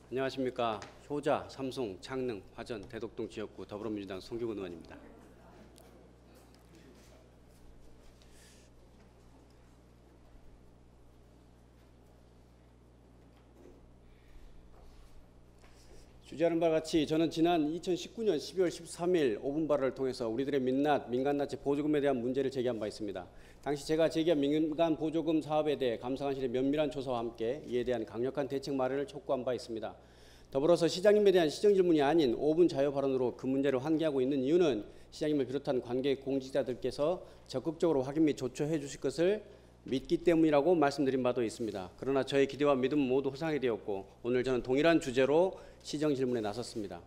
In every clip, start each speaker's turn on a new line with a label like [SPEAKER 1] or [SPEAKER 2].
[SPEAKER 1] 안녕하십니까. 효자, 삼성, 창릉, 화전, 대덕동 지역구 더불어민주당 송기훈 의원입니다. 주재하는 바와 같이 저는 지난 2019년 12월 13일 5분 발언을 통해서 우리들의 민간납치 보조금에 대한 문제를 제기한 바 있습니다. 당시 제가 제기한 민간 보조금 사업에 대해 감사관실의 면밀한 조사와 함께 이에 대한 강력한 대책 마련을 촉구한 바 있습니다. 더불어서 시장님에 대한 시정질문이 아닌 5분 자유 발언으로 그 문제를 환기하고 있는 이유는 시장님을 비롯한 관계 공직자들께서 적극적으로 확인 및 조처해 주실 것을 믿기 때문이라고 말씀드린 바도 있습니다. 그러나 저의 기대와 믿음은 모두 허상이 되었고 오늘 저는 동일한 주제로 시정질문에 나섰습니다.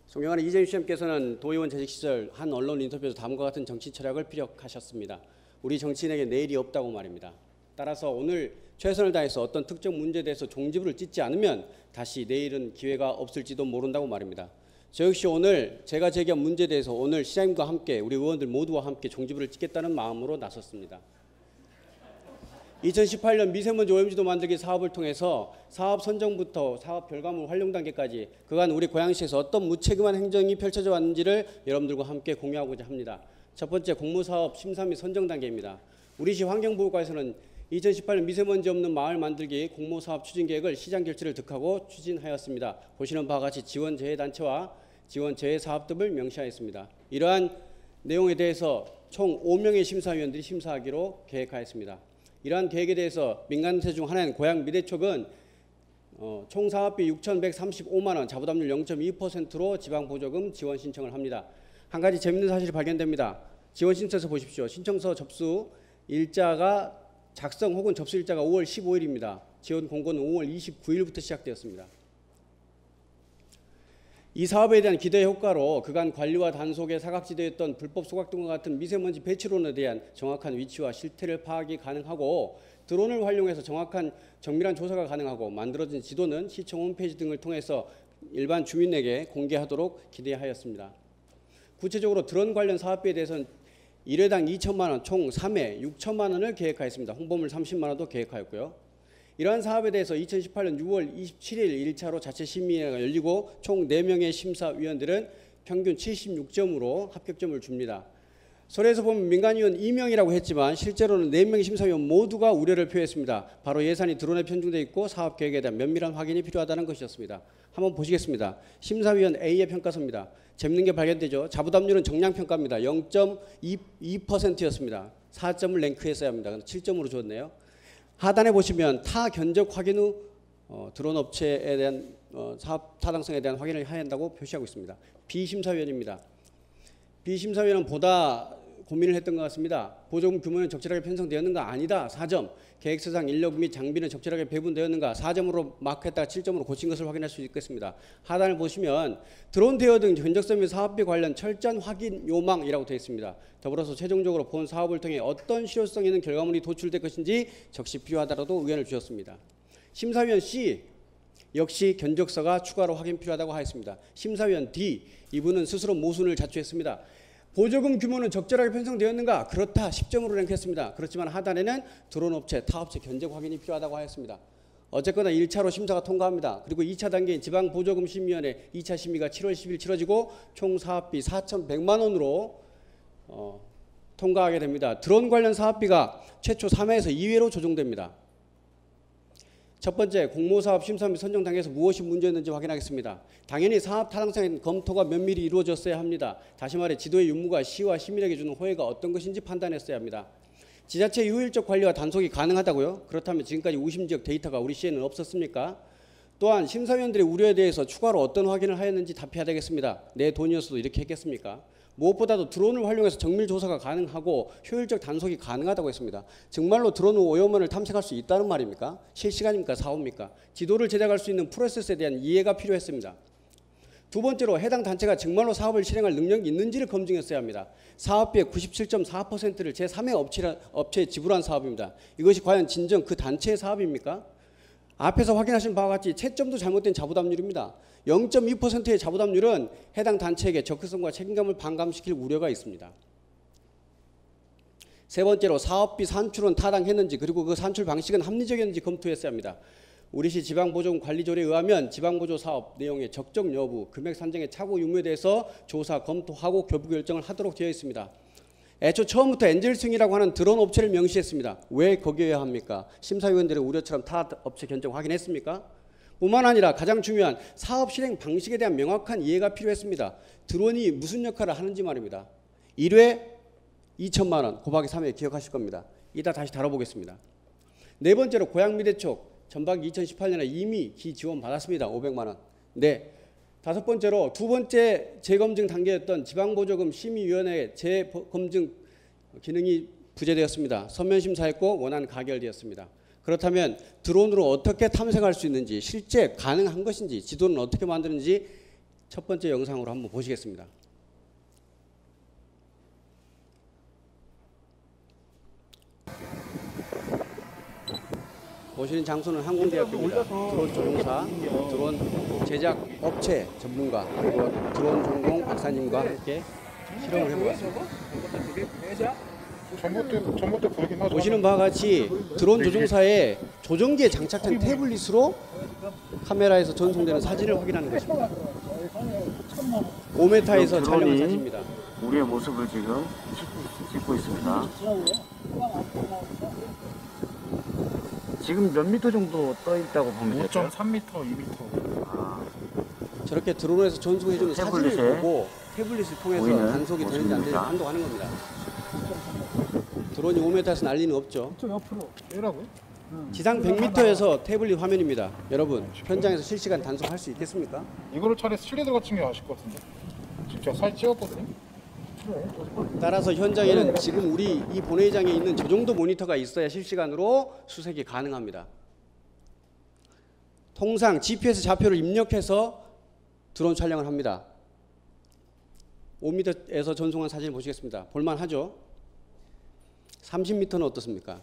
[SPEAKER 1] 존경하는 이재유 시장님께서는 도의원 재직 시절 한 언론 인터뷰에서 다음과 같은 정치 철학을 피력하셨습니다. 우리 정치인에게 내일이 없다고 말입니다. 따라서 오늘 최선을 다해서 어떤 특정 문제에 대해서 종지부를 찢지 않으면 다시 내일은 기회가 없을지도 모른다고 말입니다. 저 역시 오늘 제가 제기한 문제에 대해서 오늘 시장님과 함께 우리 의원들 모두와 함께 종지부를 찢겠다는 마음으로 나섰습니다. 2018년 미세먼지 오염지도 만들기 사업을 통해서 사업 선정부터 사업 결과물 활용 단계까지 그간 우리 고양시에서 어떤 무책임한 행정이 펼쳐져 왔는지를 여러분들과 함께 공유하고자 합니다. 첫 번째, 공모사업 심사 및 선정 단계입니다. 우리 시 환경보호과에서는 2018년 미세먼지 없는 마을 만들기 공모사업 추진계획을 시장 결재를 득하고 추진하였습니다. 보시는 바와 같이 지원 재해단체와 지원 재해사업 등을 명시하였습니다. 이러한 내용에 대해서 총 5명의 심사위원들이 심사하기로 계획하였습니다. 이러한 계획에 대해서 민간단체 중 하나인 고양 미대촉은 총 사업비 6,135만 원, 자부담률 0.2%로 지방보조금 지원 신청을 합니다. 한 가지 재밌는 사실이 발견됩니다. 지원 신청서 보십시오. 신청서 접수 일자가 작성 혹은 접수 일자가 5월 15일입니다. 지원 공고는 5월 29일부터 시작되었습니다. 이 사업에 대한 기대 효과로 그간 관리와 단속에 사각지대였던 불법 소각 등과 같은 미세먼지 배출원에 대한 정확한 위치와 실태를 파악이 가능하고 드론을 활용해서 정확한 정밀한 조사가 가능하고 만들어진 지도는 시청 홈페이지 등을 통해서 일반 주민에게 공개하도록 기대하였습니다. 구체적으로 드론 관련 사업비에 대해서는 1회당 2천만 원, 총 3회 6천만 원을 계획하였습니다. 홍보물 30만 원도 계획하였고요. 이러한 사업에 대해서 2018년 6월 27일 1차로 자체 심의회가 열리고 총 4명의 심사위원들은 평균 76점으로 합격점을 줍니다. 서류에서 보면 민간위원 2명이라고 했지만 실제로는 4명의 심사위원 모두가 우려를 표했습니다. 바로 예산이 드론에 편중되어 있고 사업 계획에 대한 면밀한 확인이 필요하다는 것이었습니다. 한번 보시겠습니다. 심사위원 A의 평가서입니다. 재밌는 게 발견되죠. 자부담률은 정량평가입니다. 0.2%였습니다. 4점을 랭크했어야 합니다. 7점으로 줬네요. 하단에 보시면 타 견적 확인 후 드론 업체에 대한 사업 타당성에 대한 확인을 해야 한다고 표시하고 있습니다. 비심사위원입니다. 비심사위원은 보다 고민을 했던 것 같습니다. 보조금 규모는 적절하게 편성되었는가? 아니다. 4점. 계획서상 인력 및 장비는 적절하게 배분되었는가? 4점으로 마크했다가 7점으로 고친 것을 확인할 수 있겠습니다. 하단을 보시면 드론 대여 등 견적서 및 사업비 관련 철저한 확인 요망이라고 되어 있습니다. 더불어서 최종적으로 본 사업을 통해 어떤 실효성 있는 결과물이 도출될 것인지 적시 필요하다라도 의견을 주셨습니다. 심사위원 C 역시 견적서가 추가로 확인 필요하다고 하였습니다. 심사위원 D 이분은 스스로 모순을 자초했습니다. 보조금 규모는 적절하게 편성되었는가? 그렇다. 10점으로 랭크했습니다. 그렇지만 하단에는 드론 업체, 타업체 견적 확인이 필요하다고 하였습니다. 어쨌거나 1차로 심사가 통과합니다. 그리고 2차 단계인 지방보조금심의원회 2차 심의가 7월 10일 치러지고 총 사업비 4,100만 원으로 통과하게 됩니다. 드론 관련 사업비가 최초 3회에서 2회로 조정됩니다. 첫 번째, 공모사업 심사 및 선정 단계에서 무엇이 문제였는지 확인하겠습니다. 당연히 사업 타당성의 검토가 면밀히 이루어졌어야 합니다. 다시 말해 지도의 윤무가 시와 시민에게 주는 호혜가 어떤 것인지 판단했어야 합니다. 지자체의 효율적 관리와 단속이 가능하다고요? 그렇다면 지금까지 우심지역 데이터가 우리 시에는 없었습니까? 또한 심사위원들의 우려에 대해서 추가로 어떤 확인을 하였는지 답해야 되겠습니다. 내 돈이었어도 이렇게 했겠습니까? 무엇보다도 드론을 활용해서 정밀 조사가 가능하고 효율적 단속이 가능하다고 했습니다. 정말로 드론 오염원을 탐색할 수 있다는 말입니까? 실시간입니까? 사후입니까? 지도를 제작할 수 있는 프로세스에 대한 이해가 필요했습니다. 두 번째로 해당 단체가 정말로 사업을 실행할 능력이 있는지를 검증했어야 합니다. 사업비의 97.4%를 제3의 업체에 지불한 사업입니다. 이것이 과연 진정 그 단체의 사업입니까? 앞에서 확인하신 바와 같이 채점도 잘못된 자부담률입니다. 0.2%의 자부담률은 해당 단체에게 적극성과 책임감을 반감시킬 우려가 있습니다. 세 번째로 사업비 산출은 타당했는지 그리고 그 산출 방식은 합리적이었는지 검토했어야 합니다. 우리시 지방보조금 관리조례에 의하면 지방보조 사업 내용의 적정 여부, 금액 산정의 착오 유무에 대해서 조사, 검토하고 교부 결정을 하도록 되어 있습니다. 애초 처음부터 엔젤스윙이라고 하는 드론 업체를 명시했습니다. 왜 거기에야 합니까? 심사위원들의 우려처럼 타 업체 견적 확인했습니까? 뿐만 아니라 가장 중요한 사업 실행 방식에 대한 명확한 이해가 필요했습니다. 드론이 무슨 역할을 하는지 말입니다. 1회 2천만 원, 곱하기 3회 기억하실 겁니다. 이따 다시 다뤄보겠습니다. 네 번째로 고양미대촉 전반기 2018년에 이미 기지원 받았습니다. 500만 원. 네. 다섯 번째로 두 번째 재검증 단계였던 지방보조금 심의위원회 재검증 기능이 부재되었습니다. 서면 심사했고 원안 가결되었습니다. 그렇다면 드론으로 어떻게 탐색할 수 있는지, 실제 가능한 것인지, 지도는 어떻게 만드는지 첫 번째 영상으로 한번 보시겠습니다. 보시는 장소는 항공대학교입니다. 드론 조종사, 드론 제작 업체 전문가, 그리고 드론 전공 박사님과 함께 실험을 해보았습니다.
[SPEAKER 2] 전봇대 보이긴 하죠.
[SPEAKER 1] 보시는 바와 같이 드론 조종사의 조종기에 장착된 태블릿으로 카메라에서 전송되는 사진을 확인하는 것입니다. 5m에서 촬영한 사진입니다.
[SPEAKER 3] 우리의 모습을 지금 찍고 있습니다. 지금 몇 미터 정도 떠 있다고 보면 될까요?
[SPEAKER 2] 5.3m, 2m.
[SPEAKER 1] 저렇게 드론에서 전송해주는 사진을 보고 태블릿을 통해서 단속이 되는지 안 되는지 판독하는 겁니다. 드론이 5m에서 날 리는 없죠.
[SPEAKER 2] 좀 옆으로 빼라고요?
[SPEAKER 1] 지상 100m에서 태블릿 화면입니다. 여러분, 현장에서 실시간 단속할 수 있겠습니까?
[SPEAKER 2] 이거를 차라리 실내 들어가친 게 아실 것 같은데. 직접 사진 찍었거든요.
[SPEAKER 1] 따라서 현장에는 지금 우리 이 본회의장에 있는 저 정도 모니터가 있어야 실시간으로 수색이 가능합니다. 통상 GPS 좌표를 입력해서 드론 촬영을 합니다. 5m에서 전송한 사진을 보시겠습니다. 볼만하죠? 30m는 어떻습니까?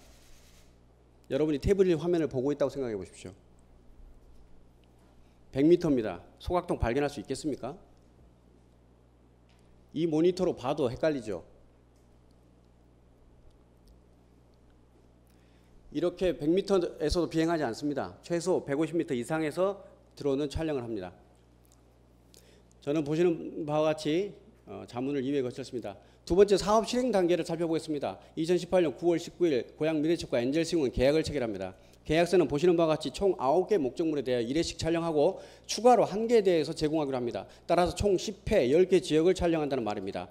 [SPEAKER 1] 여러분이 태블릿 화면을 보고 있다고 생각해 보십시오. 100m입니다. 소각동 발견할 수 있겠습니까? 이 모니터로 봐도 헷갈리죠. 이렇게 100m에서도 비행하지 않습니다. 최소 150m 이상에서 드론은 촬영을 합니다. 저는 보시는 바와 같이 자문을 2회 거쳤습니다. 두 번째 사업 실행 단계를 살펴보겠습니다. 2018년 9월 19일 고양미래측과 엔젤스윙은 계약을 체결합니다. 계약서는 보시는 바와 같이 총 9개 목적물에 대해 1회씩 촬영하고 추가로 1개에 대해서 제공하기로 합니다. 따라서 총 10회 10개 지역을 촬영한다는 말입니다.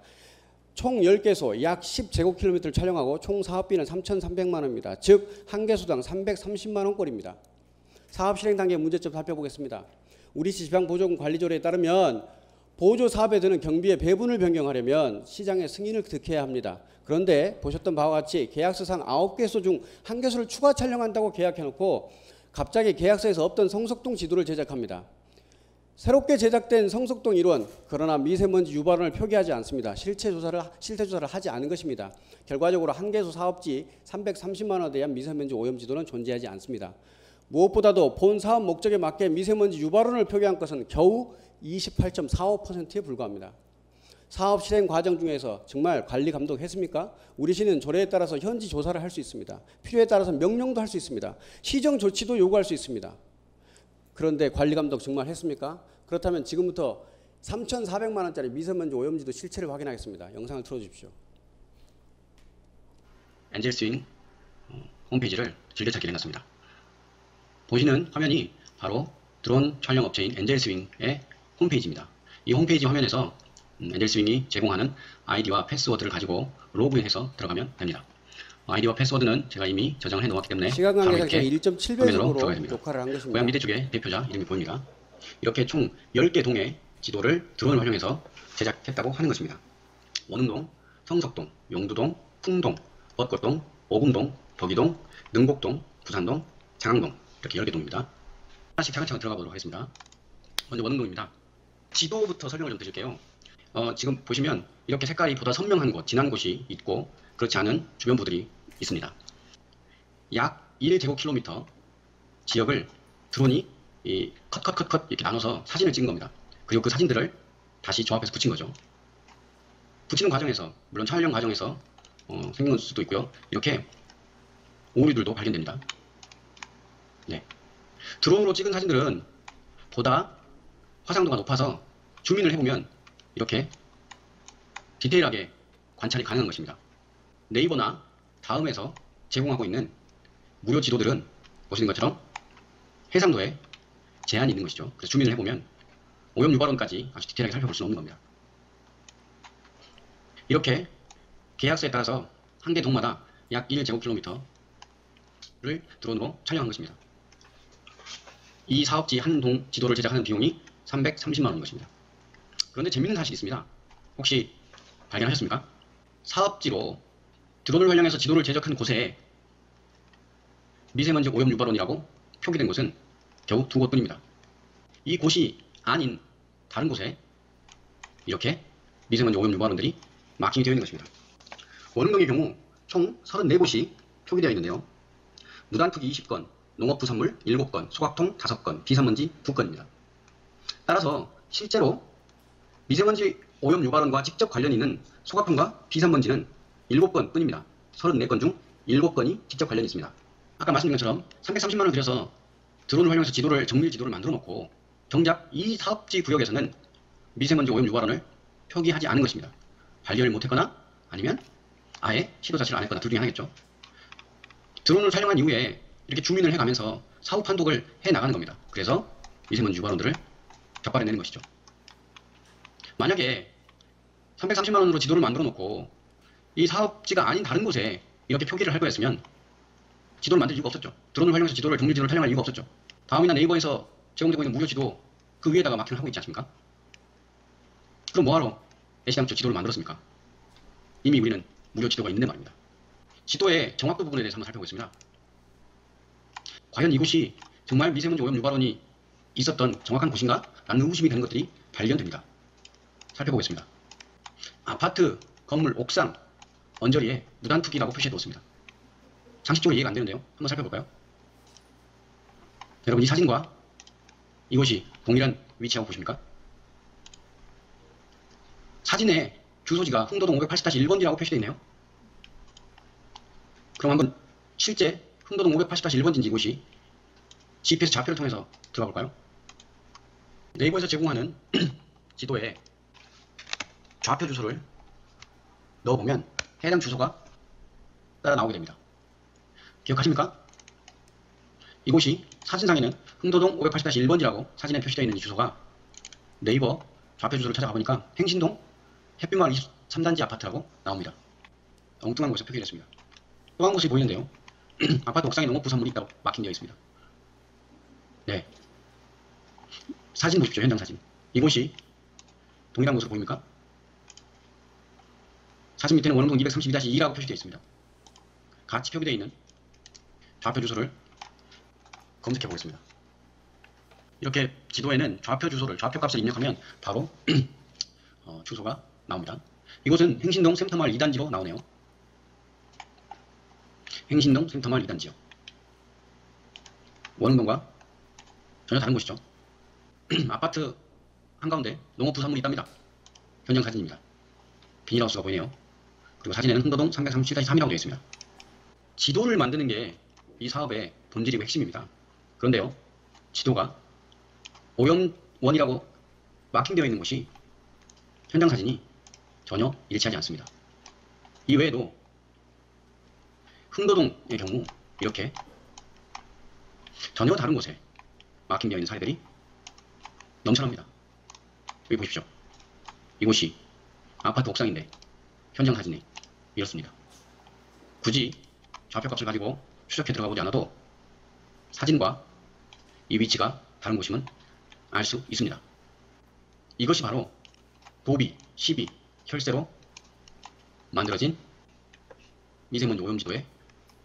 [SPEAKER 1] 총 10개소 약 10제곱킬로미터를 촬영하고 총 사업비는 3,300만 원입니다. 즉 1개소당 330만 원꼴입니다. 사업 실행 단계 문제점 살펴보겠습니다. 우리시 지방보조금 관리조례에 따르면 보조 사업에 드는 경비의 배분을 변경하려면 시장의 승인을 득해야 합니다. 그런데 보셨던 바와 같이 계약서상 9개소 중 1개소를 추가 촬영한다고 계약해놓고 갑자기 계약서에서 없던 성석동 지도를 제작합니다. 새롭게 제작된 성석동 1원, 그러나 미세먼지 유발원을 표기하지 않습니다. 실태 조사를 하지 않은 것입니다. 결과적으로 1개소 사업지 330만 원에 대한 미세먼지 오염 지도는 존재하지 않습니다. 무엇보다도 본 사업 목적에 맞게 미세먼지 유발원을 표기한 것은 겨우 28.45%에 불과합니다. 사업 실행 과정 중에서 정말 관리 감독했습니까? 우리시는 조례에 따라서 현지 조사를 할 수 있습니다. 필요에 따라서 명령도 할 수 있습니다. 시정 조치도 요구할 수 있습니다. 그런데 관리 감독 정말 했습니까? 그렇다면 지금부터 3,400만 원짜리 미세먼지 오염지도 실체를 확인하겠습니다. 영상을 틀어주십시오.
[SPEAKER 4] 엔젤스윙 홈페이지를 즐겨찾기 해놨습니다. 보시는 화면이 바로 드론 촬영 업체인 엔젤스윙의 홈페이지입니다. 이 홈페이지 화면에서 엔젤스윙이 제공하는 아이디와 패스워드를 가지고 로그인해서 들어가면 됩니다. 아이디와 패스워드는 제가 이미 저장을 해놓았기 때문에
[SPEAKER 1] 시간
[SPEAKER 4] 바로
[SPEAKER 1] 관계상
[SPEAKER 4] 이렇게
[SPEAKER 1] 1.7배속으로 녹화를 한 것입니다.
[SPEAKER 4] 고양 밑에 쪽에 대표자 이름이 보입니다. 이렇게 총 10개 동의 지도를 드론을 활용해서 제작했다고 하는 것입니다. 원흥동, 성석동, 용두동, 풍동, 벚꽃동, 오금동, 덕이동, 능곡동, 부산동, 장항동 이렇게 10개 동입니다. 하나씩 차근차근 들어가 보도록 하겠습니다. 먼저 원흥동입니다. 지도부터 설명을 좀 드릴게요. 지금 보시면 이렇게 색깔이 보다 선명한 곳, 진한 곳이 있고 그렇지 않은 주변부들이 있습니다. 약 1제곱킬로미터 지역을 드론이 컷 이렇게 나눠서 사진을 찍은 겁니다. 그리고 그 사진들을 다시 조합해서 붙인 거죠. 붙이는 과정에서 물론 촬영 과정에서 생긴 수도 있고요. 이렇게 오류들도 발견됩니다. 네. 드론으로 찍은 사진들은 보다 화상도가 높아서 줌인을 해보면 이렇게 디테일하게 관찰이 가능한 것입니다. 네이버나 다음에서 제공하고 있는 무료 지도들은 보시는 것처럼 해상도에 제한이 있는 것이죠. 그래서 줌인을 해보면 오염 유발원까지 아주 디테일하게 살펴볼 수는 없는 겁니다. 이렇게 계약서에 따라서 한 개 동마다 약 1제곱킬로미터를 드론으로 촬영한 것입니다. 이 사업지 한 동 지도를 제작하는 비용이 330만 원인 것입니다. 그런데 재밌는 사실이 있습니다. 혹시 발견하셨습니까? 사업지로 드론을 활용해서 지도를 제작한 곳에 미세먼지 오염 유발원이라고 표기된 곳은 겨우 2곳뿐입니다. 이 곳이 아닌 다른 곳에 이렇게 미세먼지 오염 유발원들이 마킹이 되어 있는 것입니다. 원흥동의 경우 총 34곳이 표기되어 있는데요. 무단투기 20건, 농업부산물 7건, 소각통 5건, 비산먼지 2건입니다. 따라서 실제로 미세먼지 오염 유발원과 직접 관련이 있는 소각통과 비산먼지는 7건 뿐입니다. 34건 중 7건이 직접 관련이 있습니다. 아까 말씀드린 것처럼 330만 원 들여서 드론을 활용해서 정밀 지도를 만들어 놓고 정작 이 사업지 구역에서는 미세먼지 오염 유발원을 표기하지 않은 것입니다. 발견을 못했거나 아니면 아예 시도 자체를 안 했거나 둘 중에 하나겠죠. 드론을 촬영한 이후에 이렇게 줌인을 해가면서 사후 판독을 해나가는 겁니다. 그래서 미세먼지 유발원들을 적발해내는 것이죠. 만약에 330만 원으로 지도를 만들어 놓고 이 사업지가 아닌 다른 곳에 이렇게 표기를 할 거였으면 지도를 만들 이유가 없었죠. 드론을 활용해서 정밀 지도를 촬영할 이유가 없었죠. 다음이나 네이버에서 제공되고 있는 무료 지도 그 위에다가 마킹을 하고 있지 않습니까? 그럼 뭐하러 애시당초 지도를 만들었습니까? 이미 우리는 무료 지도가 있는데 말입니다. 지도의 정확도 부분에 대해서 한번 살펴보겠습니다. 과연 이곳이 정말 미세먼지 오염 유발원이 있었던 정확한 곳인가? 라는 의구심이 되는 것들이 발견됩니다. 살펴보겠습니다. 아파트, 건물, 옥상, 언저리에 무단투기라고 표시해두었습니다. 상식적으로 이해가 안 되는데요. 한번 살펴볼까요? 여러분 이 사진과 이곳이 동일한 위치라고 보십니까? 사진에 주소지가 흥도동 580-1번지라고 표시되어 있네요. 그럼 한번 실제 흥도동 580-1번지인지 이곳이 GPS 좌표를 통해서 들어가 볼까요? 네이버에서 제공하는 지도에 좌표 주소를 넣어보면 해당 주소가 따라 나오게 됩니다. 기억하십니까? 이곳이 사진상에는 흥도동 580-1번지라고 사진에 표시되어 있는 이 주소가 네이버 좌표 주소를 찾아가 보니까 행신동 햇빛마을 23단지 아파트라고 나옵니다. 엉뚱한 곳에 표기를 했습니다. 또 한 곳이 보이는데요. 아파트 옥상에 농업부산물이 있다고 마킹되어 있습니다. 네. 사진 보십시오. 현장 사진. 이곳이 동일한 곳으로 보입니까? 사진 밑에는 원흥동 232-2라고 표시되어 있습니다. 같이 표기되어 있는 좌표 주소를 검색해 보겠습니다. 이렇게 지도에는 좌표 주소를, 좌표 값을 입력하면 바로 주소가 나옵니다. 이곳은 행신동 센터마을 2단지로 나오네요. 행신동 센터마을 2단지요. 원흥동과 전혀 다른 곳이죠. 아파트 한가운데 농업부산물이 있답니다. 현장 사진입니다. 비닐하우스가 보이네요. 그리고 사진에는 흥도동 337-3이라고 되어 있습니다. 지도를 만드는 게 이 사업의 본질이고 핵심입니다. 그런데요, 지도가 오염원이라고 마킹되어 있는 곳이 현장 사진이 전혀 일치하지 않습니다. 이 외에도 흥도동의 경우 이렇게 전혀 다른 곳에 마킹되어 있는 사례들이 넘쳐납니다. 여기 보십시오. 이곳이 아파트 옥상인데 현장 사진이 이렇습니다. 굳이 좌표값을 가지고 추적해 들어가 보지 않아도 사진과 이 위치가 다른 곳임은 알 수 있습니다. 이것이 바로 도비, 시비, 혈세로 만들어진 미세먼지 오염지도의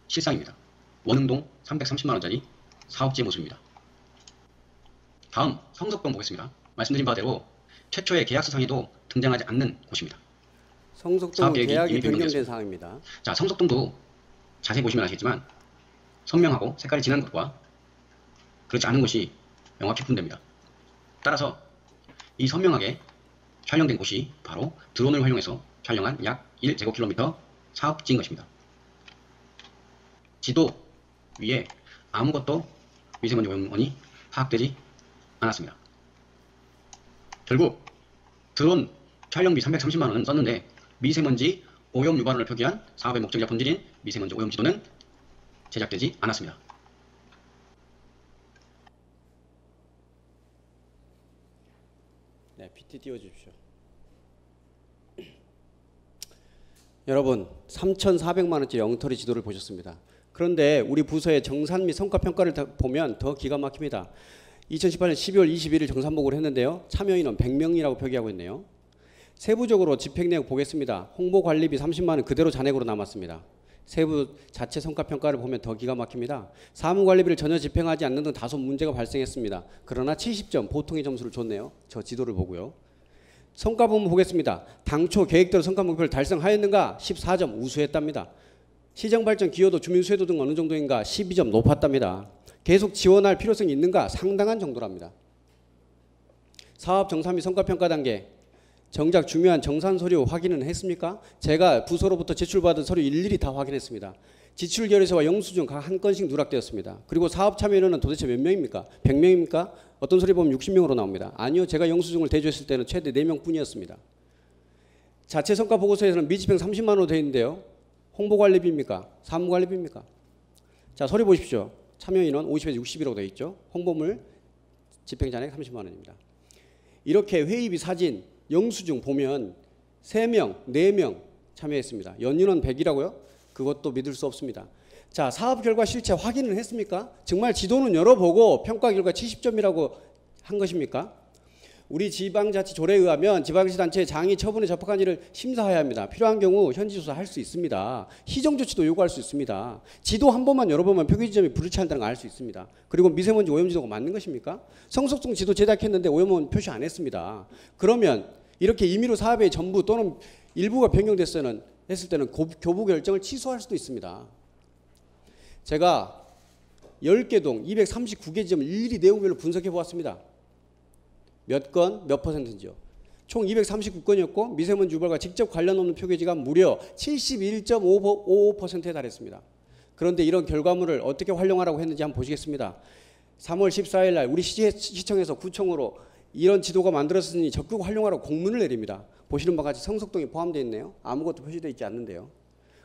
[SPEAKER 4] 실상입니다. 원흥동 330만원짜리 사업지의 모습입니다. 다음 성석동 보겠습니다. 말씀드린 바대로 최초의 계약서상에도 등장하지 않는 곳입니다.
[SPEAKER 1] 성석동 계약이
[SPEAKER 4] 이미
[SPEAKER 1] 변경된
[SPEAKER 4] 변경됐습니다.
[SPEAKER 1] 상황입니다.
[SPEAKER 4] 자, 성석동도 자세히 보시면 아시겠지만 선명하고 색깔이 진한 것과 그렇지 않은 곳이 명확히 분됩니다. 따라서 이 선명하게 촬영된 곳이 바로 드론을 활용해서 촬영한 약 1제곱킬로미터 사업지인 것입니다. 지도 위에 아무것도 미세먼지 오염원이 파악되지 않았습니다. 결국 드론 촬영비 330만 원은 썼는데 미세먼지 오염 유발을 표기한 사업의 목적이자 본질인 미세먼지 오염 지도는 제작되지 않았습니다.
[SPEAKER 1] 네, PT 띄워주십시오. 여러분, 3,400만 원짜리 엉터리 지도를 보셨습니다. 그런데 우리 부서의 정산 및 성과 평가를 보면 더 기가 막힙니다. 2018년 12월 21일 정산보고를 했는데요. 참여 인원 100명이라고 표기하고 있네요. 세부적으로 집행 내용 보겠습니다. 홍보 관리비 30만 원 그대로 잔액으로 남았습니다. 세부 자체 성과 평가를 보면 더 기가 막힙니다. 사무 관리비를 전혀 집행하지 않는 등 다소 문제가 발생했습니다. 그러나 70점 보통의 점수를 줬네요. 저 지도를 보고요. 성과 부분 보겠습니다. 당초 계획대로 성과 목표를 달성하였는가? 14점 우수했답니다. 시정발전 기여도 주민 수혜도 등 어느 정도인가? 12점 높았답니다. 계속 지원할 필요성이 있는가? 상당한 정도랍니다. 사업 정산 및 성과 평가 단계 정작 중요한 정산 서류 확인은 했습니까? 제가 부서로부터 제출받은 서류 일일이 다 확인했습니다. 지출 결의서와 영수증 각 한 건씩 누락되었습니다. 그리고 사업 참여 인원은 도대체 몇 명입니까? 100명입니까? 어떤 소리 보면 60명으로 나옵니다. 아니요. 제가 영수증을 대조했을 때는 최대 4명 뿐이었습니다. 자체 성과 보고서에서는 미집행 30만 원으로 되어 있는데요. 홍보관리비입니까? 사무관리비입니까? 자, 서류 보십시오. 참여 인원 50에서 60이라고 되어 있죠. 홍보물 집행 잔액 30만 원입니다. 이렇게 회의비 사진, 영수증 보면 3명, 4명 참여했습니다. 연인원 100이라고요? 그것도 믿을 수 없습니다. 자, 사업 결과 실체 확인을 했습니까? 정말 지도는 열어보고 평가 결과 70점이라고 한 것입니까? 우리 지방자치 조례에 의하면 지방자치단체의 장이 처분에 접촉한지를 심사해야 합니다. 필요한 경우 현지조사할 수 있습니다. 희정조치도 요구할 수 있습니다. 지도 한 번만 열어보면 표기지점이 불일치한다는 걸 알 수 있습니다. 그리고 미세먼지 오염지도가 맞는 것입니까? 성석동 지도 제작했는데 오염원 표시 안 했습니다. 그러면 이렇게 임의로 사업의 전부 또는 일부가 변경했을 때는 교부 결정을 취소할 수도 있습니다. 제가 10개 동 239개 지점을 일일이 내용별로 분석해 보았습니다. 몇 건, 몇 퍼센트인지요. 총 239건이었고 미세먼지 유발과 직접 관련 없는 표기지가 무려 71.55%에 달했습니다. 그런데 이런 결과물을 어떻게 활용하라고 했는지 한번 보시겠습니다. 3월 14일 날 우리 시청에서 구청으로 이런 지도가 만들어졌으니 적극 활용하라고 공문을 내립니다. 보시는 바와 같이 성석동이 포함되어 있네요. 아무것도 표시되어 있지 않는데요.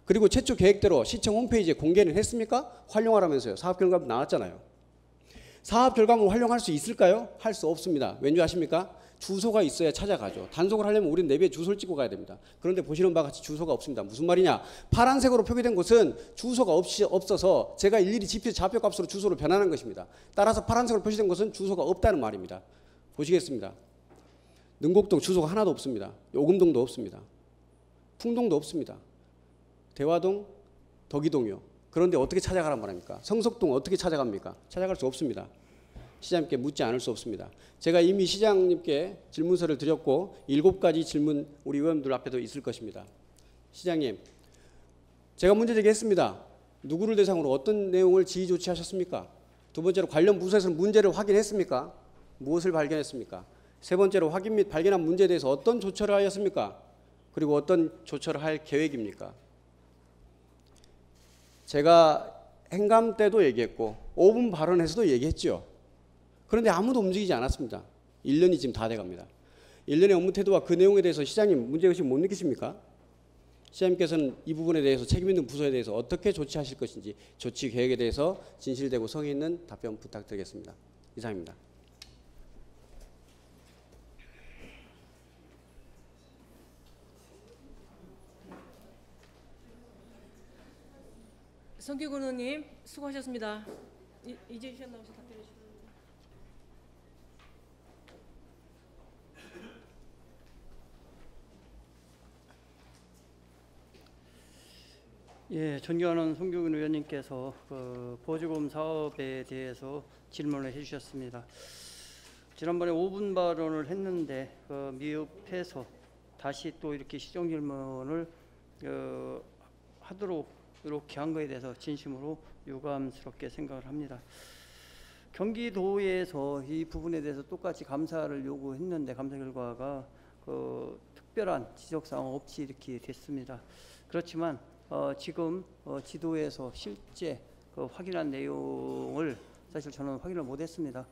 [SPEAKER 1] 그리고 최초 계획대로 시청 홈페이지에 공개는 했습니까? 활용하라면서요. 사업 결과물 나왔잖아요. 사업 결과물 활용할 수 있을까요? 할 수 없습니다. 왠지 아십니까? 주소가 있어야 찾아가죠. 단속을 하려면 우리는 내비에 주소를 찍고 가야 됩니다. 그런데 보시는 바와 같이 주소가 없습니다. 무슨 말이냐? 파란색으로 표기된 곳은 주소가 없어서 제가 일일이 GPS 좌표값으로 주소를 변환한 것입니다. 따라서 파란색으로 표시된 곳은 주소가 없다는 말입니다. 보시겠습니다. 능곡동 주소가 하나도 없습니다. 오금동도 없습니다. 풍동도 없습니다. 대화동, 덕이동이요. 그런데 어떻게 찾아가란 말입니까? 성석동 어떻게 찾아갑니까? 찾아갈 수 없습니다. 시장님께 묻지 않을 수 없습니다. 제가 이미 시장님께 질문서를 드렸고 7가지 질문 우리 의원들 앞에도 있을 것입니다. 시장님, 제가 문제 제기했습니다. 누구를 대상으로 어떤 내용을 지휘 조치하셨습니까? 두 번째로 관련 부서에서는 문제를 확인했습니까? 무엇을 발견했습니까? 세 번째로 확인 및 발견한 문제에 대해서 어떤 조처를 하였습니까? 그리고 어떤 조처를 할 계획입니까? 제가 행감 때도 얘기했고 5분 발언에서도 얘기했죠. 그런데 아무도 움직이지 않았습니다. 1년이 지금 다 돼갑니다. 1년의 업무 태도와 그 내용에 대해서 시장님 문제의식 못 느끼십니까? 시장님께서는 이 부분에 대해서 책임 있는 부서에 대해서 어떻게 조치하실 것인지 조치 계획에 대해서 진실되고 성의 있는 답변 부탁드리겠습니다. 이상입니다.
[SPEAKER 5] 성규근 의원님 수고하셨습니다. 이재희 나오셔서 답변해 주시죠.
[SPEAKER 6] 예, 존경하는 송규근 의원님께서 보조금 사업에 대해서 질문을 해주셨습니다. 지난번에 5분 발언을 했는데 미흡해서 다시 또 이렇게 시정 질문을 하도록 이렇게 한 거에 대해서 진심으로 유감스럽게 생각을 합니다. 경기도에서 이 부분에 대해서 똑같이 감사를 요구했는데 감사 결과가 특별한 지적사항 없이 이렇게 됐습니다. 그렇지만 지금 지도에서 실제 확인한 내용을 사실 저는 확인을 못했습니다.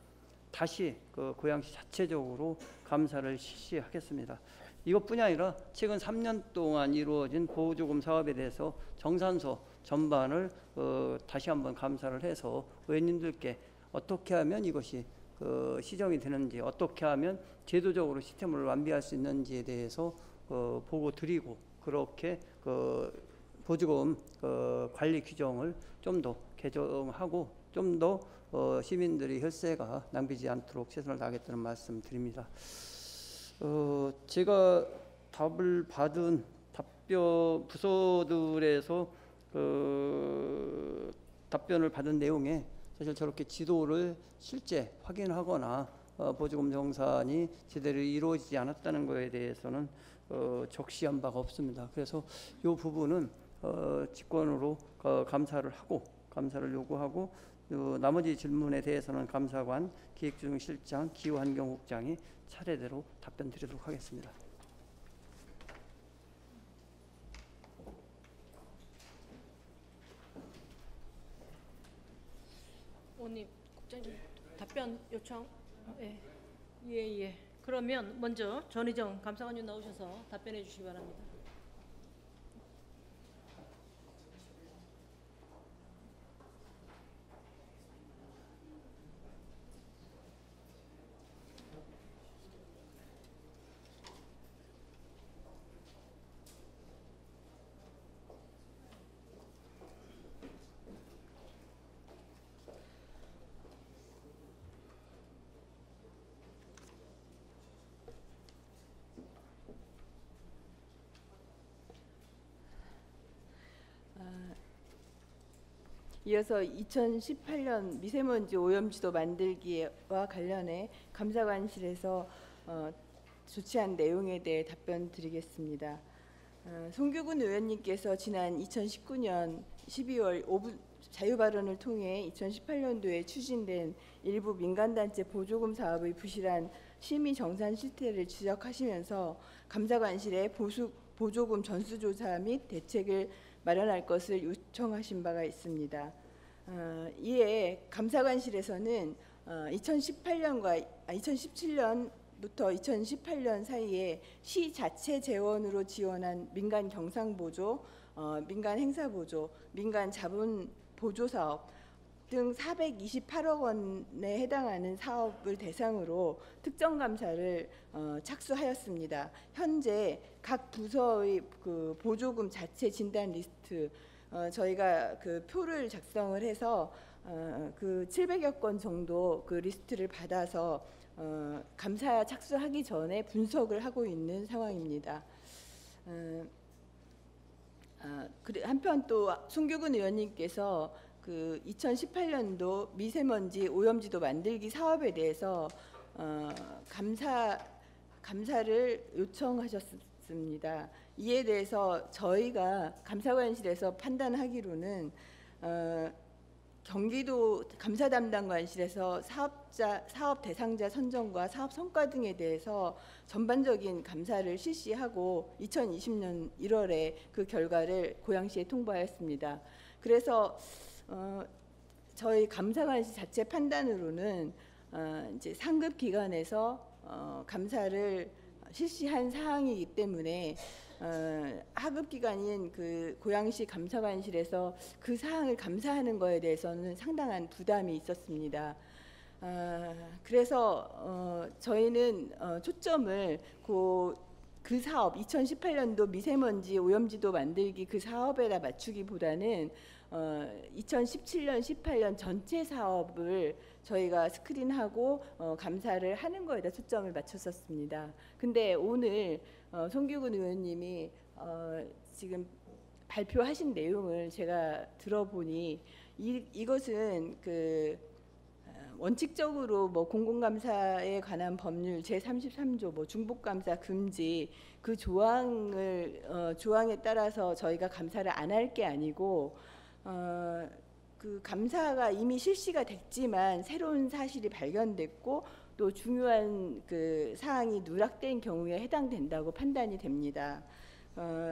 [SPEAKER 6] 다시 그 고양시 자체적으로 감사를 실시하겠습니다. 이것뿐이 아니라 최근 3년 동안 이루어진 보조금 사업에 대해서 정산서 전반을 다시 한번 감사를 해서 의원님들께 어떻게 하면 이것이 시정이 되는지, 어떻게 하면 제도적으로 시스템을 완비할 수 있는지에 대해서 보고 드리고, 그렇게 보조금 관리 규정을 좀 더 개정하고 좀 더 시민들의 혈세가 낭비지 않도록 최선을 다하겠다는 말씀 드립니다. 제가 답을 받은 답변 부서들에서 답변을 받은 내용에 사실 저렇게 지도를 실제 확인하거나 보조금 정산이 제대로 이루어지지 않았다는 것에 대해서는 적시한 바가 없습니다. 그래서 이 부분은 직권으로 감사를 요구하고, 나머지 질문에 대해서는 감사관, 기획조정실장, 기후환경국장이 차례대로 답변 드리도록 하겠습니다.
[SPEAKER 5] 의원님, 국장님 답변 요청. 예. 그러면 먼저 전희정 감사관님 나오셔서 답변해 주시기 바랍니다.
[SPEAKER 7] 이어서 2018년 미세먼지 오염지도 만들기와 관련해 감사관실에서 조치한 내용에 대해 답변 드리겠습니다. 송규근 의원님께서 지난 2019년 12월 5분 자유발언을 통해 2018년도에 추진된 일부 민간단체 보조금 사업의 부실한 심의 정산 실태를 지적하시면서 감사관실에 보조금 전수조사 및 대책을 마련할 것을 요청하신 바가 있습니다. 이에 감사관실에서는 2017년부터 2018년 사이에 시 자체 재원으로 지원한 민간 경상보조, 민간 행사보조, 민간 자본보조사업 등 428억 원에 해당하는 사업을 대상으로 특정 감사를 착수하였습니다. 현재 각 부서의 그 보조금 자체 진단 리스트 저희가 그 표를 작성을 해서 그 700여 건 정도 그 리스트를 받아서 감사 착수하기 전에 분석을 하고 있는 상황입니다. 한편 또 송규근 의원님께서 그 2018년도 미세먼지 오염지도 만들기 사업에 대해서 감사를 요청하셨습니다. 이에 대해서 저희가 감사관실에서 판단하기로는 경기도 감사 담당관실에서 사업 대상자 선정과 사업 성과 등에 대해서 전반적인 감사를 실시하고 2020년 1월에 그 결과를 고양시에 통보하였습니다. 그래서 저희 감사관실 자체 판단으로는 이제 상급 기관에서 감사를 실시한 사항이기 때문에 하급 기관인 그 고양시 감사관실에서 그 사항을 감사하는 것에 대해서는 상당한 부담이 있었습니다. 그래서 저희는 초점을 그 사업 2018년도 미세먼지 오염지도 만들기 그 사업에다 맞추기보다는 2017년 18년 전체 사업을 저희가 스크린하고 감사를 하는 거에다 초점을 맞췄었습니다. 근데 오늘 송규근 의원님이 지금 발표하신 내용을 제가 들어보니 이것은 그 원칙적으로 뭐 공공감사에 관한 법률 제33조 뭐 중복감사 금지 그 조항에 따라서 저희가 감사를 안 할 게 아니고 그 감사가 이미 실시가 됐지만 새로운 사실이 발견됐고 또 중요한 그 사항이 누락된 경우에 해당된다고 판단이 됩니다.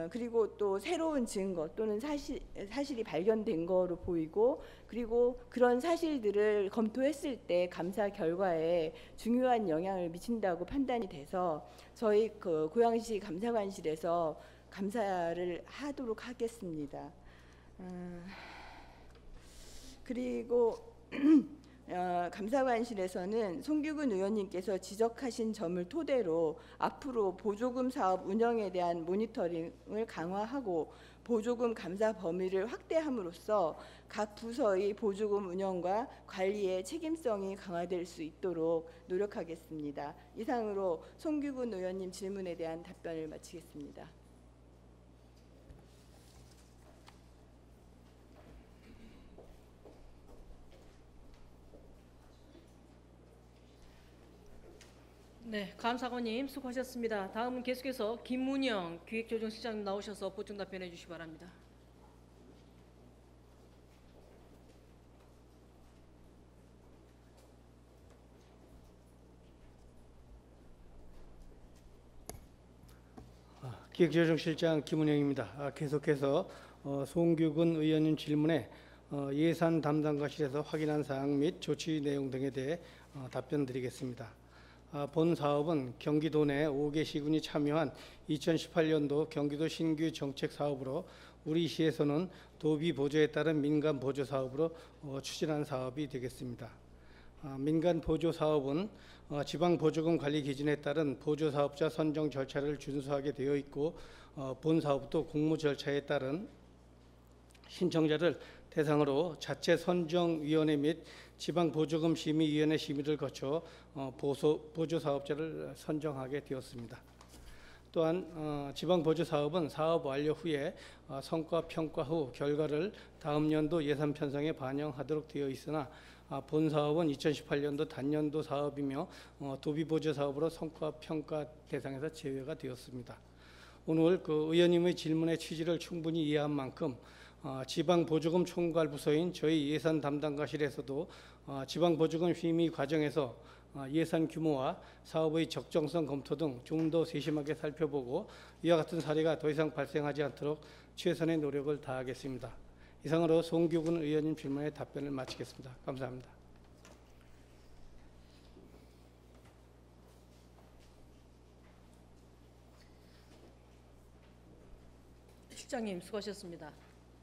[SPEAKER 7] 그리고 또 새로운 증거 또는 사실이 발견된 거로 보이고, 그리고 그런 사실들을 검토했을 때 감사 결과에 중요한 영향을 미친다고 판단이 돼서 저희 그 고양시 감사관실에서 감사를 하도록 하겠습니다. 그리고 감사관실에서는 송규근 의원님께서 지적하신 점을 토대로 앞으로 보조금 사업 운영에 대한 모니터링을 강화하고 보조금 감사 범위를 확대함으로써 각 부서의 보조금 운영과 관리의 책임성이 강화될 수 있도록 노력하겠습니다. 이상으로 송규근 의원님 질문에 대한 답변을 마치겠습니다.
[SPEAKER 5] 네, 감사관님 수고하셨습니다. 다음은 계속해서 김문영 기획조정실장님 나오셔서 보충 답변해 주시기 바랍니다.
[SPEAKER 8] 기획조정실장 김은영입니다. 계속해서 송규근 의원님 질문에 예산 담당과실에서 확인한 사항 및 조치 내용 등에 대해 답변드리겠습니다. 본 사업은 경기도 내 5개 시군이 참여한 2018년도 경기도 신규 정책 사업으로 우리 시에서는 도비 보조에 따른 민간 보조 사업으로 추진한 사업이 되겠습니다. 민간 보조 사업은 지방 보조금 관리 기준에 따른 보조 사업자 선정 절차를 준수하게 되어 있고, 본 사업도 공모 절차에 따른 신청자를 대상으로 자체 선정위원회 및 지방보조금 심의위원회 심의를 거쳐 보조 사업자를 선정하게 되었습니다. 또한 지방보조사업은 사업 완료 후에 성과 평가 후 결과를 다음 연도 예산 편성에 반영하도록 되어 있으나 본 사업은 2018년도 단년도 사업이며 도비보조 사업으로 성과 평가 대상에서 제외가 되었습니다. 오늘 그 의원님의 질문의 취지를 충분히 이해한 만큼 지방보조금 총괄부서인 저희 예산 담당과실에서도 지방보조금 심의 과정에서 예산 규모와 사업의 적정성 검토 등 좀 더 세심하게 살펴보고 이와 같은 사례가 더 이상 발생하지 않도록 최선의 노력을 다하겠습니다. 이상으로 송규근 의원님 질문에 답변을 마치겠습니다. 감사합니다.
[SPEAKER 5] 실장님 수고하셨습니다.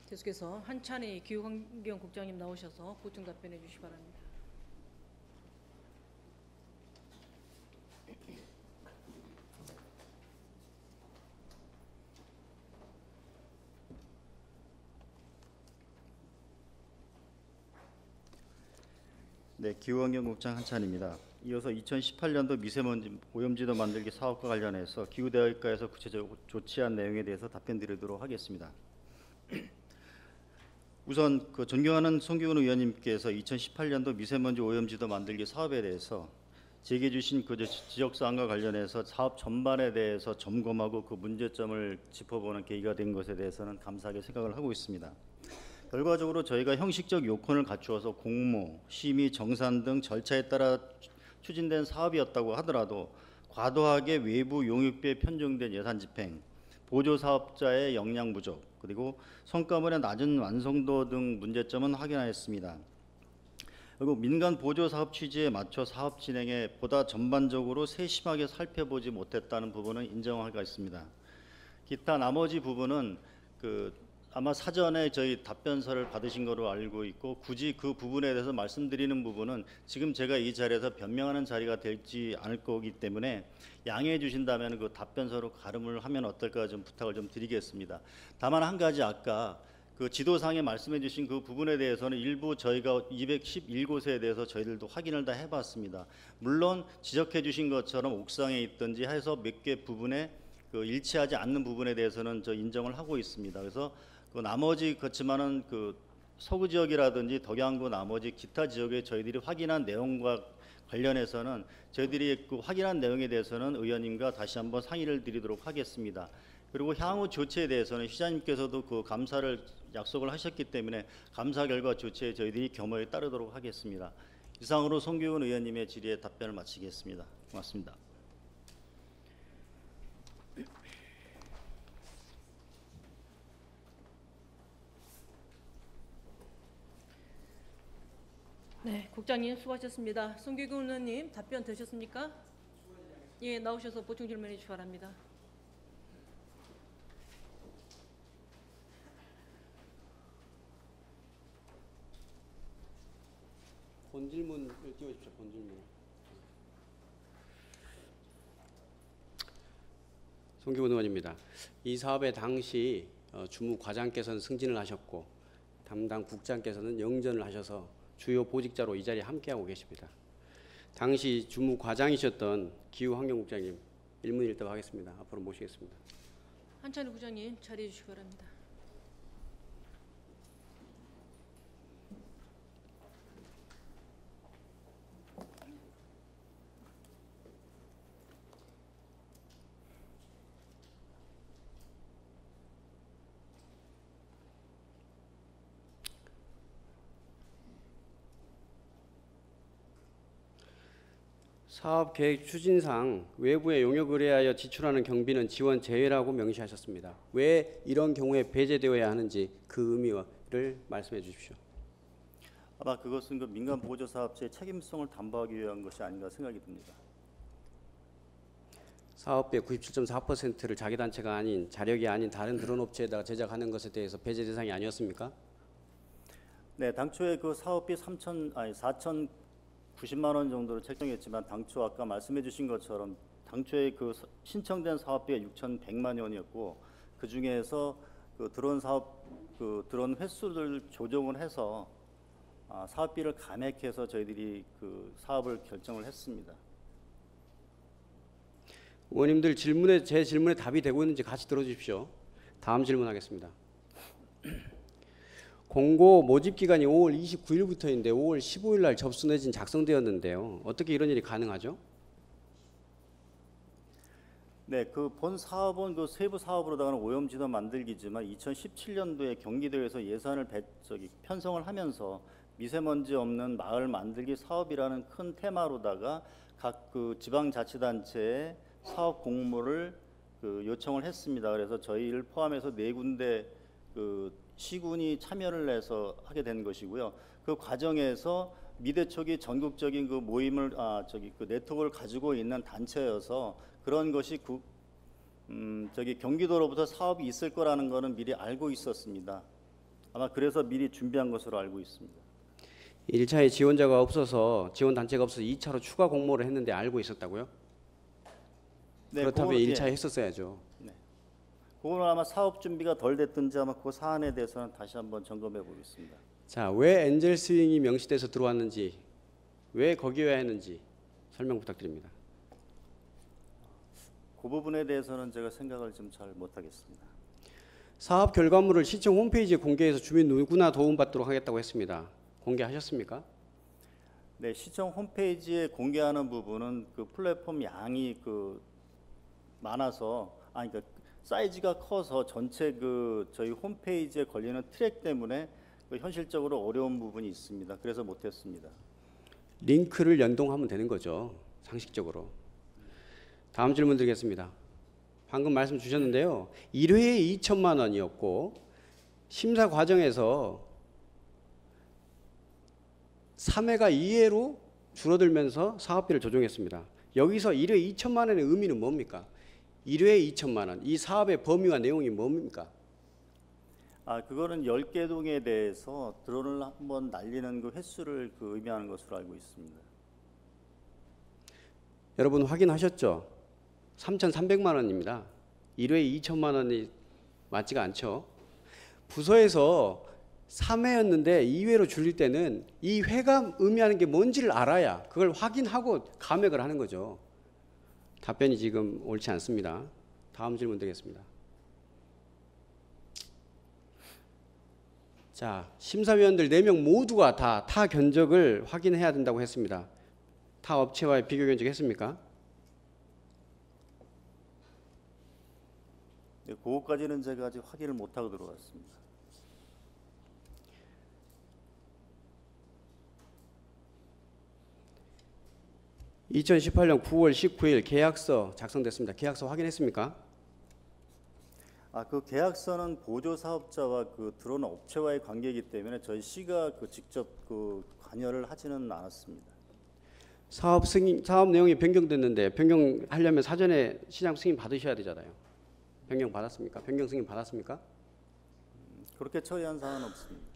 [SPEAKER 5] 계속해서 한찬희 기후환경국장님 나오셔서 보충 답변해 주시기 바랍니다.
[SPEAKER 9] 네, 기후환경국장 한찬입니다. 이어서 2018년도 미세먼지 오염지도 만들기 사업과 관련해서 기후대책과에서 구체적으로 조치한 내용에 대해서 답변드리도록 하겠습니다. 우선 존경하는 송규근 의원님께서 2018년도 미세먼지 오염지도 만들기 사업에 대해서 제기해 주신 그 지적사항과 관련해서 사업 전반에 대해서 점검하고 그 문제점을 짚어보는 계기가 된 것에 대해서는 감사하게 생각을 하고 있습니다. 결과적으로 저희가 형식적 요건을 갖추어서 공모, 심의, 정산 등 절차에 따라 추진된 사업이었다고 하더라도 과도하게 외부 용역비에 편중된 예산 집행, 보조 사업자의 역량 부족, 그리고 성과물의 낮은 완성도 등 문제점은 확인하였습니다. 그리고 민간 보조 사업 취지에 맞춰 사업 진행에 보다 전반적으로 세심하게 살펴보지 못했다는 부분은 인정하겠습니다. 기타 나머지 부분은 아마 사전에 저희 답변서를 받으신 거로 알고 있고 굳이 그 부분에 대해서 말씀드리는 부분은 지금 제가 이 자리에서 변명하는 자리가 되지 않을 거기 때문에 양해해 주신다면 그 답변서로 가름을 하면 어떨까 좀 부탁을 좀 드리겠습니다. 다만 한 가지 아까 그 지도상에 말씀해 주신 그 부분에 대해서는 일부 저희가 211곳에 대해서 저희들도 확인을 다 해봤습니다. 물론 지적해 주신 것처럼 옥상에 있든지 해서 몇 개 부분에 그 일치하지 않는 부분에 대해서는 저 인정을 하고 있습니다. 그래서 그 나머지 그렇지만은 그 서구 지역이라든지 덕양구 나머지 기타 지역에 저희들이 확인한 내용과 관련해서는 저희들이 그 확인한 내용에 대해서는 의원님과 다시 한번 상의를 드리도록 하겠습니다. 그리고 향후 조치에 대해서는 시장님께서도 그 감사를 약속을 하셨기 때문에 감사 결과 조치에 저희들이 겸허에 따르도록 하겠습니다. 이상으로 송규근 의원님의 질의에 답변을 마치겠습니다. 고맙습니다.
[SPEAKER 5] 네, 국장님 수고하셨습니다. 송기근 의원님 답변 되셨습니까? 예, 나오셔서 보충 질문해 주시기 바랍니다.
[SPEAKER 1] 본질문을 띄워주십시오. 본질문. 송기근 의원입니다. 이 사업의 당시 주무 과장께서는 승진을 하셨고 담당 국장께서는 영전을 하셔서 주요 보직자로 이 자리에 함께하고 계십니다. 당시 주무 과장이셨던 기후환경국장님 일문일답하겠습니다. 앞으로 모시겠습니다.
[SPEAKER 5] 한찬희 국장님 자리해 주시기 바랍니다.
[SPEAKER 1] 사업계획 추진상 외부의 용역을 의하여 지출하는 경비는 지원 제외라고 명시하셨습니다. 왜 이런 경우에 배제되어야 하는지 그 의미를 말씀해 주십시오.
[SPEAKER 9] 아마 그것은 그 민간 보조 사업체의 책임성을 담보하기 위한 것이 아닌가 생각이 듭니다.
[SPEAKER 1] 사업비의 97.4%를 자기 단체가 아닌 자력이 아닌 다른 드론 업체에다가 제작하는 것에 대해서 배제 대상이 아니었습니까?
[SPEAKER 9] 네, 당초에 그 사업비 4,090만 원 정도를 책정했지만 당초 아까 말씀해 주신 것처럼 당초에 그 신청된 사업비가 6,100만 원이었고 그 중에서 그 드론 사업 그 드론 횟수를 조정을 해서 사업비를 감액해서 저희들이 그 사업을 결정을 했습니다.
[SPEAKER 1] 의원님들 제 질문에 답이 되고 있는지 같이 들어주십시오. 다음 질문하겠습니다. 공고 모집 기간이 5월 29일부터인데 5월 15일 날 접수 내진 작성되었는데요. 어떻게 이런 일이 가능하죠?
[SPEAKER 9] 네, 그 본 사업은 그 세부 사업으로다가는 오염지도 만들기지만 2017년도에 경기도에서 예산을 편성을 하면서 미세먼지 없는 마을 만들기 사업이라는 큰 테마로다가 각 그 지방자치단체에 사업 공모를 그 요청을 했습니다. 그래서 저희를 포함해서 4군데 그 시군이 참여를 해서 하게 된 것이고요. 그 과정에서 미대촉이 전국적인 그 모임을 그 네트워크를 가지고 있는 단체여서 그런 것이 경기도로부터 사업이 있을 거라는 거는 미리 알고 있었습니다. 아마 그래서 미리 준비한 것으로 알고 있습니다.
[SPEAKER 1] 1차에 지원자가 없어서 지원 단체가 없어서 2차로 추가 공모를 했는데 알고 있었다고요?
[SPEAKER 9] 네,
[SPEAKER 1] 그렇다면
[SPEAKER 9] 그거는,
[SPEAKER 1] 1차에 했었어야죠.
[SPEAKER 9] 네. 그거는 아마 사업 준비가 덜 됐든지 아마 그 사안에 대해서는 다시 한번 점검해 보겠습니다.
[SPEAKER 1] 자, 왜 엔젤 스윙이 명시돼서 들어왔는지, 왜 거기여야 했는지 설명 부탁드립니다.
[SPEAKER 9] 그 부분에 대해서는 제가 생각을 좀 잘 못하겠습니다.
[SPEAKER 1] 사업 결과물을 시청 홈페이지에 공개해서 주민 누구나 도움받도록 하겠다고 했습니다. 공개하셨습니까?
[SPEAKER 9] 네, 시청 홈페이지에 공개하는 부분은 그 플랫폼 양이 그 많아서 그러니까 사이즈가 커서 전체 그 저희 홈페이지에 걸리는 트랙 때문에 그 현실적으로 어려운 부분이 있습니다. 그래서 못했습니다.
[SPEAKER 1] 링크를 연동하면 되는 거죠. 상식적으로. 다음 질문 드리겠습니다. 방금 말씀 주셨는데요. 1회에 2천만 원이었고 심사 과정에서 3회가 2회로 줄어들면서 사업비를 조정했습니다. 여기서 1회 2천만 원의 의미는 뭡니까? 1회에 2천만 원. 이 사업의 범위와 내용이 뭡니까?
[SPEAKER 9] 그거는 10개 동에 대해서 드론을 한번 날리는 그 횟수를 그 의미하는 것으로 알고 있습니다.
[SPEAKER 1] 여러분 확인하셨죠? 3,300만 원입니다. 1회에 2천만 원이 맞지가 않죠. 부서에서 3회였는데 2회로 줄일 때는 이 회가 의미하는 게 뭔지를 알아야 그걸 확인하고 감액을 하는 거죠. 답변이 지금 옳지 않습니다. 다음 질문 드리겠습니다. 자, 심사위원들 4명 모두가 다 타 견적을 확인해야 된다고 했습니다. 타 업체와의 비교 견적했습니까?
[SPEAKER 9] 네, 그것까지는 제가 아직 확인을 못하고 들어왔습니다.
[SPEAKER 1] (2018년 9월 19일) 계약서 작성됐습니다. 계약서 확인했습니까?
[SPEAKER 9] 그 계약서는 보조 사업자와 그 들어온 업체와의 관계이기 때문에 저희 시가 그 직접 그 관여를 하지는 않았습니다.
[SPEAKER 1] 사업 내용이 변경됐는데 변경하려면 사전에 시장 승인 받으셔야 되잖아요. 변경 받았습니까? 변경 승인 받았습니까?
[SPEAKER 9] 그렇게 처리한 사항은 없습니다.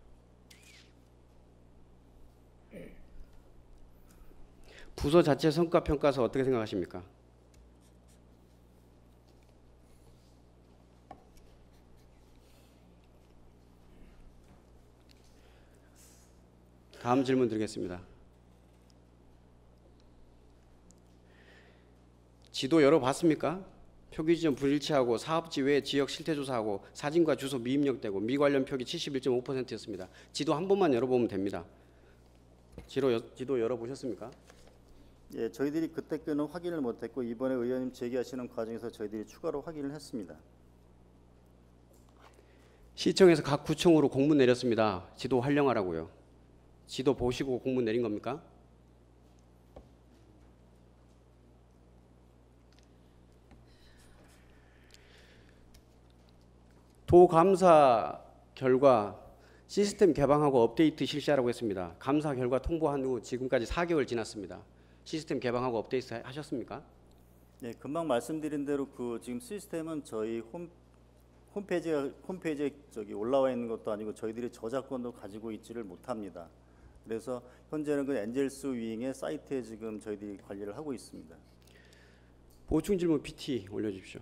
[SPEAKER 1] 부서 자체 성과 평가서 어떻게 생각하십니까? 다음 질문 드리겠습니다. 지도 열어봤습니까? 표기 지점 불일치하고 사업지 외 지역 실태조사하고 사진과 주소 미입력되고 미관련 표기 71.5%였습니다. 지도 한 번만 열어보면 됩니다. 지도 열어보셨습니까?
[SPEAKER 9] 예, 저희들이 그때 거는 확인을 못했고 이번에 의원님 제기하시는 과정에서 저희들이 추가로 확인을 했습니다.
[SPEAKER 1] 시청에서 각 구청으로 공문 내렸습니다. 지도 활용하라고요. 지도 보시고 공문 내린 겁니까? 도감사 결과 시스템 개방하고 업데이트 실시하라고 했습니다. 감사 결과 통보한 후 지금까지 4개월 지났습니다. 시스템 개방하고 업데이트 하셨습니까?
[SPEAKER 9] 네, 금방 말씀드린 대로 그 지금 시스템은 저희 홈페이지에 저기 올라와 있는 것도 아니고 저희들이 저작권도 가지고 있지를 못합니다. 그래서 현재는 그 엔젤스 윙의 사이트에 지금 저희들이 관리를 하고 있습니다.
[SPEAKER 1] 보충 질문 PT 올려주십시오.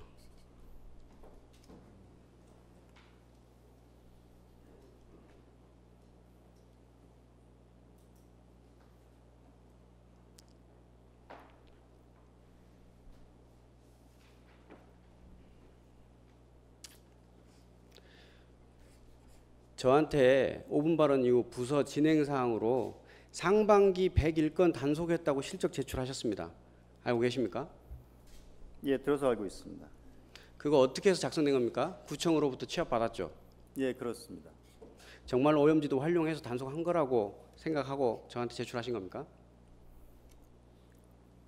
[SPEAKER 1] 저한테 5분 발언 이후 부서 진행 사항으로 상반기 101건 단속했다고 실적 제출하셨습니다. 알고 계십니까?
[SPEAKER 9] 예, 들어서 알고 있습니다.
[SPEAKER 1] 그거 어떻게 해서 작성된 겁니까? 구청으로부터 취합 받았죠?
[SPEAKER 9] 예, 그렇습니다.
[SPEAKER 1] 정말 오염지도 활용해서 단속한 거라고 생각하고 저한테 제출하신 겁니까?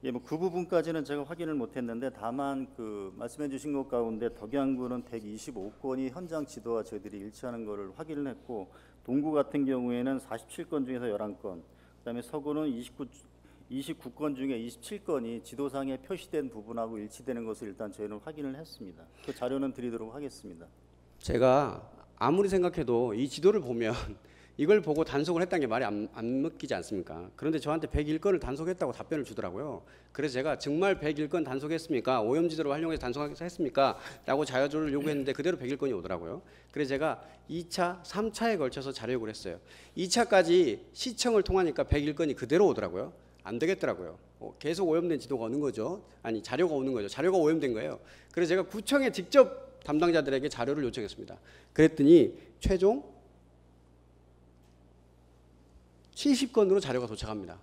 [SPEAKER 9] 예, 뭐 그 부분까지는 제가 확인을 못했는데 다만 그 말씀해주신 것 가운데 덕양구는 125건이 현장 지도와 저희들이 일치하는 것을 확인을 했고 동구 같은 경우에는 47건 중에서 11건, 그다음에 서구는 29건 중에 27건이 지도상에 표시된 부분하고 일치되는 것을 일단 저희는 확인을 했습니다. 그 자료는 드리도록 하겠습니다.
[SPEAKER 1] 제가 아무리 생각해도 이 지도를 보면 이걸 보고 단속을 했다는 게 말이 안 먹히지 않습니까? 그런데 저한테 101건을 단속했다고 답변을 주더라고요. 그래서 제가 정말 101건 단속했습니까? 오염지도를 활용해서 단속했습니까? 라고 자료를 요구했는데 그대로 101건이 오더라고요. 그래서 제가 2차, 3차에 걸쳐서 자료 요구를 했어요. 2차까지 시청을 통하니까 101건이 그대로 오더라고요. 안 되겠더라고요. 계속 오염된 지도가 오는 거죠. 아니, 자료가 오는 거죠. 자료가 오염된 거예요. 그래서 제가 구청에 직접 담당자들에게 자료를 요청했습니다. 그랬더니 최종 70건으로 자료가 도착합니다.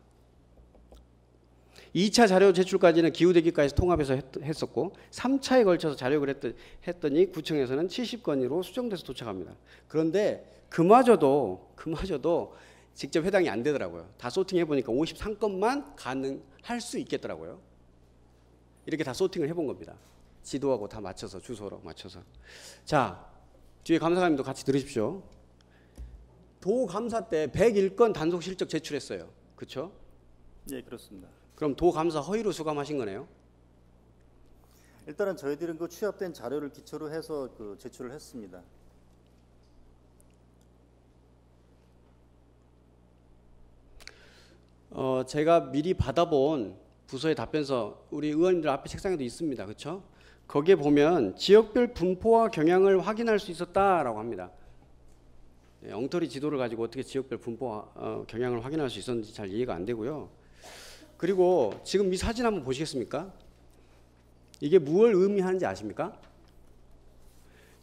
[SPEAKER 1] 2차 자료 제출까지는 기후대기과에서 통합해서 했었고 3차에 걸쳐서 자료 요구를 했더니 구청에서는 70건으로 수정돼서 도착합니다. 그런데 그마저도 직접 해당이 안 되더라고요. 다 소팅해 보니까 53건만 가능할 수 있겠더라고요. 이렇게 다 소팅을 해본 겁니다. 지도하고 다 맞춰서 주소로 맞춰서. 자, 뒤에 감사관님도 같이 들으십시오. 도감사 때 101건 단속 실적 제출했어요. 그렇죠?
[SPEAKER 9] 예, 그렇습니다.
[SPEAKER 1] 그럼 도감사 허위로 수감하신 거네요?
[SPEAKER 9] 일단은 저희들은 그 취합된 자료를 기초로 해서 그 제출을 했습니다.
[SPEAKER 1] 제가 미리 받아본 부서의 답변서 우리 의원님들 앞에 책상에도 있습니다. 그렇죠? 거기에 보면 지역별 분포와 경향을 확인할 수 있었다라고 합니다. 네, 엉터리 지도를 가지고 어떻게 지역별 분포와 경향을 확인할 수 있었는지 잘 이해가 안 되고요. 그리고 지금 이 사진 한번 보시겠습니까? 이게 무엇을 의미하는지 아십니까?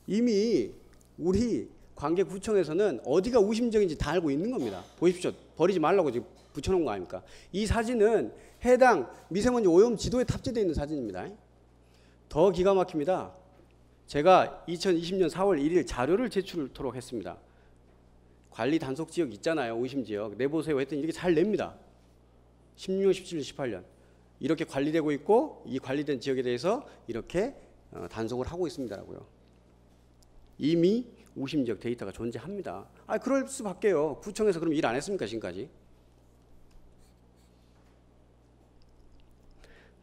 [SPEAKER 1] 이미 우리 관계구청에서는 어디가 우심정인지 다 알고 있는 겁니다. 보십시오. 버리지 말라고 지금 붙여놓은 거 아닙니까? 이 사진은 해당 미세먼지 오염 지도에 탑재되어 있는 사진입니다. 더 기가 막힙니다. 제가 2020년 4월 1일 자료를 제출토록 했습니다. 관리 단속 지역 있잖아요. 오심 지역. 내보세요 했더니 이렇게 잘 냅니다. 16년, 17년, 18년. 이렇게 관리되고 있고 이 관리된 지역에 대해서 이렇게 단속을 하고 있습니다라고요. 이미 우심지역 데이터가 존재합니다. 그럴 수밖에요. 구청에서 그럼 일 안 했습니까 지금까지?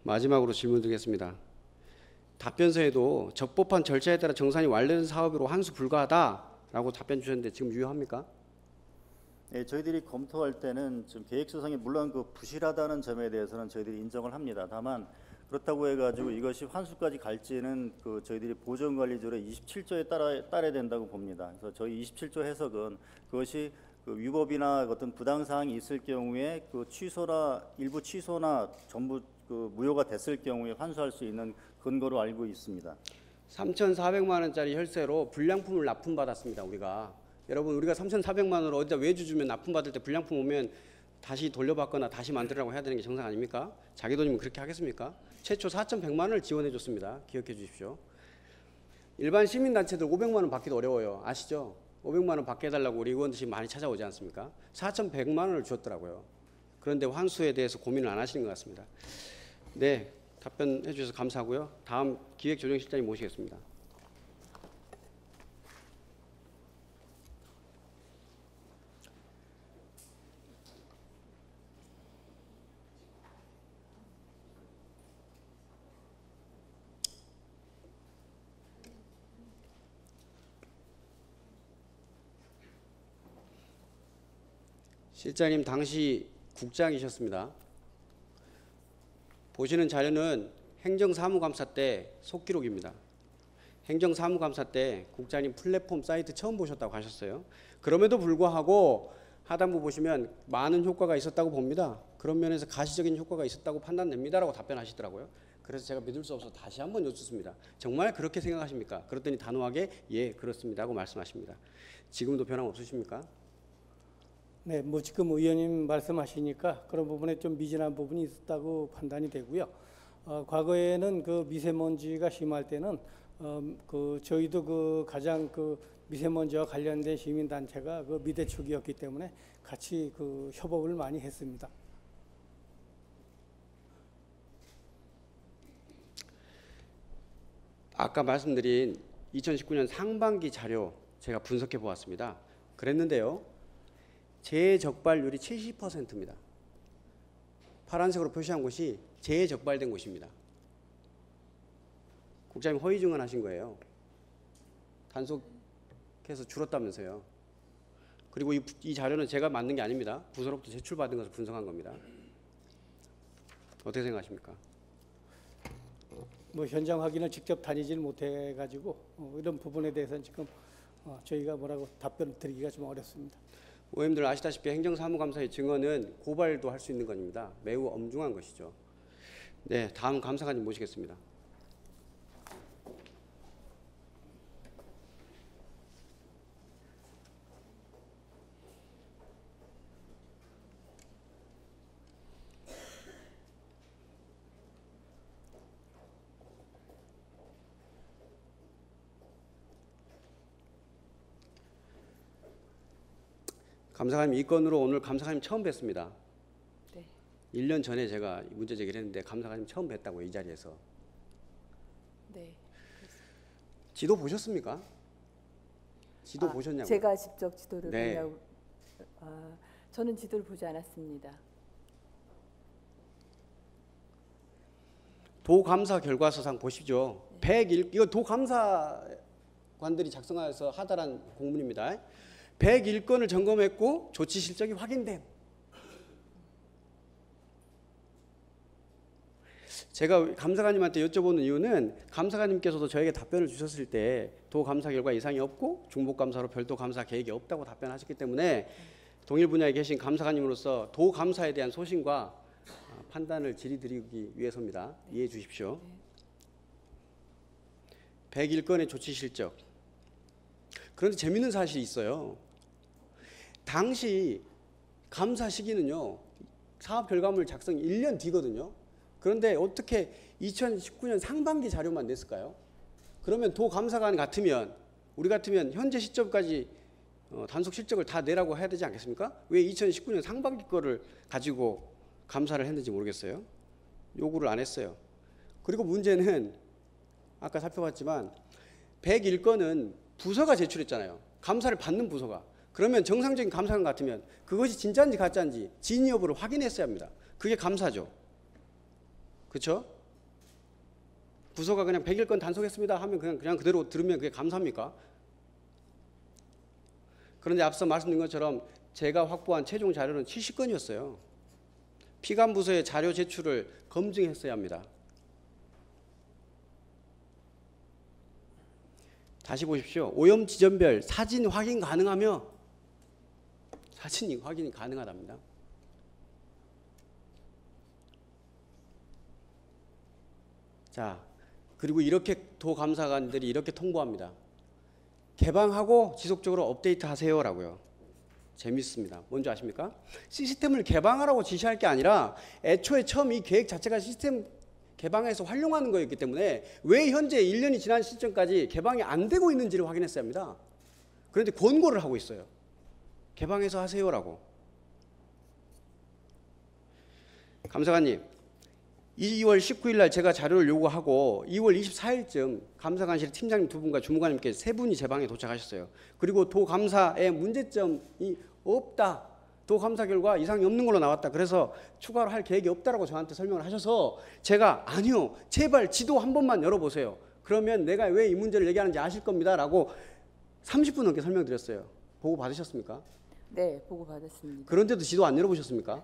[SPEAKER 1] 마지막으로 질문 드리겠습니다. 답변서에도 적법한 절차에 따라 정산이 완료된 사업으로 환수 불가하다라고 답변 주셨는데 지금 유효합니까?
[SPEAKER 9] 네, 저희들이 검토할 때는 좀 계획서상에 물론 그 부실하다는 점에 대해서는 저희들이 인정을 합니다. 다만 그렇다고 해가지고 이것이 환수까지 갈지는 그 저희들이 보존관리조례 27조에 따라야 된다고 봅니다. 그래서 저희 27조 해석은 그것이 그 위법이나 어떤 부당 사항이 있을 경우에 그 취소나 일부 취소나 전부 그 무효가 됐을 경우에 환수할 수 있는 근거로 알고 있습니다.
[SPEAKER 1] 3,400만 원짜리 혈세로 불량품을 납품받았습니다. 우리가 우리가 3,400만 원을 어디다 외주 주면 납품받을 때 불량품 오면 다시 돌려받거나 다시 만들라고 해야 되는 게 정상 아닙니까? 자기 돈이면 그렇게 하겠습니까? 최초 4,100만 원을 지원해 줬습니다. 기억해 주십시오. 일반 시민단체들 500만 원 받기도 어려워요. 아시죠? 500만 원 받게 해달라고 우리 의원들이 많이 찾아오지 않습니까? 4,100만 원을 주었더라고요. 그런데 환수에 대해서 고민을 안 하시는 것 같습니다. 네, 답변해 주셔서 감사하고요. 다음 기획조정실장님 모시겠습니다. 실장님 당시 국장이셨습니다. 보시는 자료는 행정사무감사 때 속기록입니다. 행정사무감사 때 국장님 플랫폼 사이트 처음 보셨다고 하셨어요. 그럼에도 불구하고 하단부 보시면 많은 효과가 있었다고 봅니다. 그런 면에서 가시적인 효과가 있었다고 판단됩니다라고 답변하시더라고요. 그래서 제가 믿을 수 없어서 다시 한번 여쭙습니다. 정말 그렇게 생각하십니까? 그랬더니 단호하게 예 그렇습니다 하고 말씀하십니다. 지금도 변함 없으십니까?
[SPEAKER 8] 네, 뭐 지금 의원님 말씀하시니까 그런 부분에 좀 미진한 부분이 있었다고 판단이 되고요. 과거에는 그 미세먼지가 심할 때는 그 저희도 그 가장 그 미세먼지와 관련된 시민단체가 그 미대축이었기 때문에 같이 그 협업을 많이 했습니다.
[SPEAKER 1] 아까 말씀드린 2019년 상반기 자료 제가 분석해 보았습니다. 그랬는데요. 재적발률이 70%입니다. 파란색으로 표시한 곳이 재적발된 곳입니다. 국장님 허위 증언하신 거예요. 단속해서 줄었다면서요. 그리고 이 자료는 제가 만든 게 아닙니다. 부서로부터 제출받은 것을 분석한 겁니다. 어떻게 생각하십니까?
[SPEAKER 8] 뭐 현장 확인을 직접 다니질 못해 가지고 이런 부분에 대해서는 지금 저희가 뭐라고 답변 드리기가 좀 어렵습니다.
[SPEAKER 1] 의원님들 아시다시피 행정사무감사의 증언은 고발도 할 수 있는 겁니다. 매우 엄중한 것이죠. 네, 다음 감사관님 모시겠습니다. 감사관님 이 건으로 오늘 감사관님 처음 뵀습니다.
[SPEAKER 7] 네.
[SPEAKER 1] 1년 전에 제가 문제 제기를 했는데 감사관님 처음 뵀다고요. 이 자리에서.
[SPEAKER 7] 네.
[SPEAKER 1] 지도 보셨습니까? 지도 보셨냐고요?
[SPEAKER 7] 제가 직접 지도를
[SPEAKER 1] 네.
[SPEAKER 7] 보냐고. 저는 지도를 보지 않았습니다.
[SPEAKER 1] 도감사 결과서상 보시죠. 101 이거 도감사관들이 작성해서 하달한 공문입니다. 101건을 점검했고 조치 실적이 확인됨. 제가 감사관님한테 여쭤보는 이유는 감사관님께서도 저에게 답변을 주셨을 때 도감사 결과 이상이 없고 중복감사로 별도 감사 계획이 없다고 답변하셨기 때문에 동일 분야에 계신 감사관님으로서 도감사에 대한 소신과 판단을 질의드리기 위해서입니다. 이해해 주십시오. 101건의 조치 실적. 그런데 재미있는 사실이 있어요. 당시 감사 시기는요. 사업 결과물 작성 1년 뒤거든요. 그런데 어떻게 2019년 상반기 자료만 냈을까요? 그러면 도감사관 같으면 우리 같으면 현재 시점까지 단속 실적을 다 내라고 해야 되지 않겠습니까? 왜 2019년 상반기 거를 가지고 감사를 했는지 모르겠어요. 요구를 안 했어요. 그리고 문제는 아까 살펴봤지만 101건은 부서가 제출했잖아요. 감사를 받는 부서가. 그러면 정상적인 감사관 같으면 그것이 진짜인지 가짜인지 진위 여부를 확인했어야 합니다. 그게 감사죠. 그렇죠? 부서가 그냥 100일 건 단속했습니다 하면 그냥 그대로 들으면 그게 감사입니까? 그런데 앞서 말씀드린 것처럼 제가 확보한 최종 자료는 70건이었어요. 피감 부서의 자료 제출을 검증했어야 합니다. 다시 보십시오. 오염 지점별 사진 확인 가능하며 사진 확인이 가능하답니다. 자, 그리고 이렇게 도감사관들이 이렇게 통보합니다. 개방하고 지속적으로 업데이트 하세요라고요. 재밌습니다. 뭔지 아십니까? 시스템을 개방하라고 지시할 게 아니라 애초에 처음 이 계획 자체가 시스템 개방해서 활용하는 거였기 때문에 왜 현재 1년이 지난 시점까지 개방이 안 되고 있는지를 확인했어야 합니다. 그런데 권고를 하고 있어요. 개방해서 하세요라고. 감사관님, 2월 19일 날 제가 자료를 요구하고 2월 24일쯤 감사관실 팀장님 2분과 주무관님께 3분이 제 방에 도착하셨어요. 그리고 도감사에 문제점이 없다. 도감사 결과 이상이 없는 걸로 나왔다. 그래서 추가로 할 계획이 없다라고 저한테 설명을 하셔서 제가 아니요. 제발 지도 한 번만 열어보세요. 그러면 내가 왜 이 문제를 얘기하는지 아실 겁니다. 라고 30분 넘게 설명드렸어요. 보고 받으셨습니까?
[SPEAKER 7] 네, 보고 받았습니다.
[SPEAKER 1] 그런데도 지도 안 열어보셨습니까?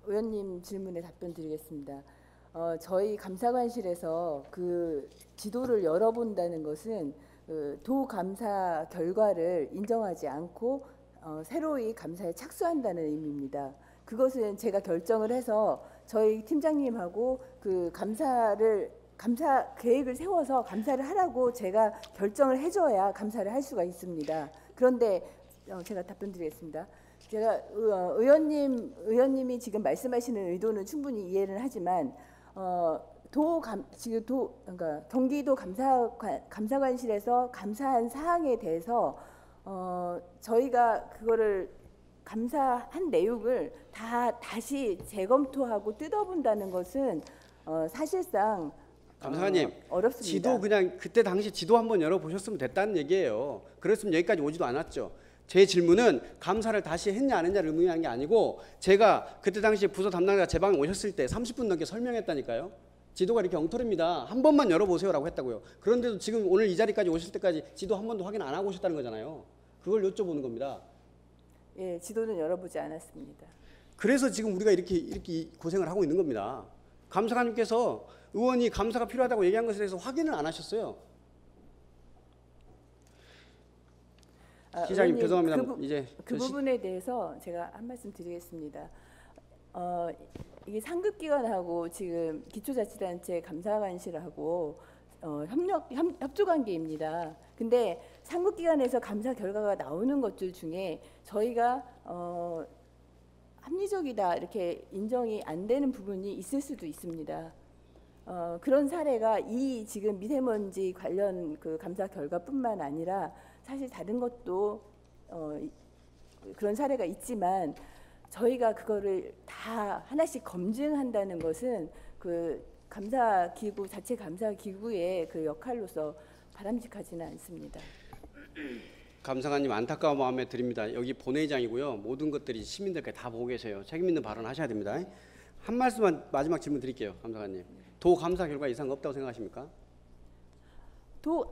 [SPEAKER 7] 의원님 질문에 답변 드리겠습니다. 저희 감사관실에서 그 지도를 열어본다는 것은 도 감사 결과를 인정하지 않고 새로이 감사에 착수한다는 의미입니다. 그것은 제가 결정을 해서 저희 팀장님하고 그 감사 계획을 세워서 감사를 하라고 제가 결정을 해줘야 감사를 할 수가 있습니다. 그런데 제가 답변 드리겠습니다. 제가 의원님이 지금 말씀하시는 의도는 충분히 이해를 하지만 그러니까 경기도 감사관실에서 감사한 사항에 대해서 저희가 그거를 감사한 내용을 다시 재검토하고 뜯어본다는 것은 사실상
[SPEAKER 1] 감사관님,
[SPEAKER 7] 어렵습니다.
[SPEAKER 1] 지도 그냥 그때 당시 지도 한번 열어보셨으면 됐다는 얘기예요. 그랬으면 여기까지 오지도 않았죠. 제 질문은 감사를 다시 했냐 안 했냐를 의미하는 게 아니고 제가 그때 당시 부서 담당자가 제 방에 오셨을 때 30분 넘게 설명했다니까요. 지도가 이렇게 엉터리입니다. 한 번만 열어보세요라고 했다고요. 그런데도 지금 오늘 이 자리까지 오실 때까지 지도 한 번도 확인 안 하고 오셨다는 거잖아요. 그걸 여쭤보는 겁니다.
[SPEAKER 7] 예, 지도는 열어보지 않았습니다.
[SPEAKER 1] 그래서 지금 우리가 이렇게 고생을 하고 있는 겁니다. 감사관님께서 의원이 감사가 필요하다고 얘기한 것에 대해서 확인을 안 하셨어요. 시장님 죄송합니다. 이제
[SPEAKER 7] 그 부분에 대해서 제가 한 말씀 드리겠습니다. 이게 상급기관하고 지금 기초자치단체 감사관실하고 협조 관계입니다. 근데 상급기관에서 감사 결과가 나오는 것들 중에 저희가 합리적이다 이렇게 인정이 안 되는 부분이 있을 수도 있습니다. 그런 사례가 이 지금 미세먼지 관련 그 감사 결과뿐만 아니라 사실 다른 것도 그런 사례가 있지만 저희가 그거를 다 하나씩 검증한다는 것은 그 감사기구 자체 감사기구의 그 역할로서 바람직하지는 않습니다.
[SPEAKER 1] 감사관님 안타까운 마음에 드립니다. 여기 본회의장이고요. 모든 것들이 시민들께 다 보고 계세요. 책임 있는 발언 하셔야 됩니다. 한 말씀만 마지막 질문 드릴게요. 감사관님. 도 감사 결과 이상 없다고 생각하십니까?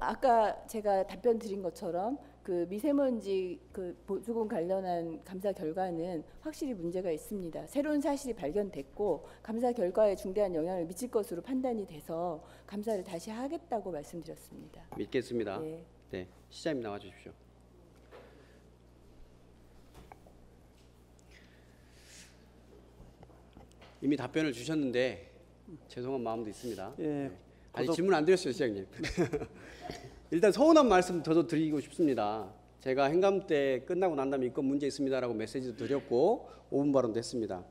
[SPEAKER 7] 아까 제가 답변 드린 것처럼 그 미세먼지 그 보조금 관련한 감사 결과는 확실히 문제가 있습니다. 새로운 사실이 발견됐고 감사 결과에 중대한 영향을 미칠 것으로 판단이 돼서 감사를 다시 하겠다고 말씀드렸습니다.
[SPEAKER 1] 믿겠습니다.
[SPEAKER 7] 네.
[SPEAKER 1] 네, 시장님 나와 주십시오. 이미 답변을 주셨는데 죄송한 마음도 있습니다.
[SPEAKER 6] 예,
[SPEAKER 1] 아니 질문 안 드렸어요, 시장님. 일단 서운한 말씀 저도 드리고 싶습니다. 제가 행감 때 끝나고 난 다음에 이건 문제 있습니다라고 메시지도 드렸고 5분 발언도 했습니다.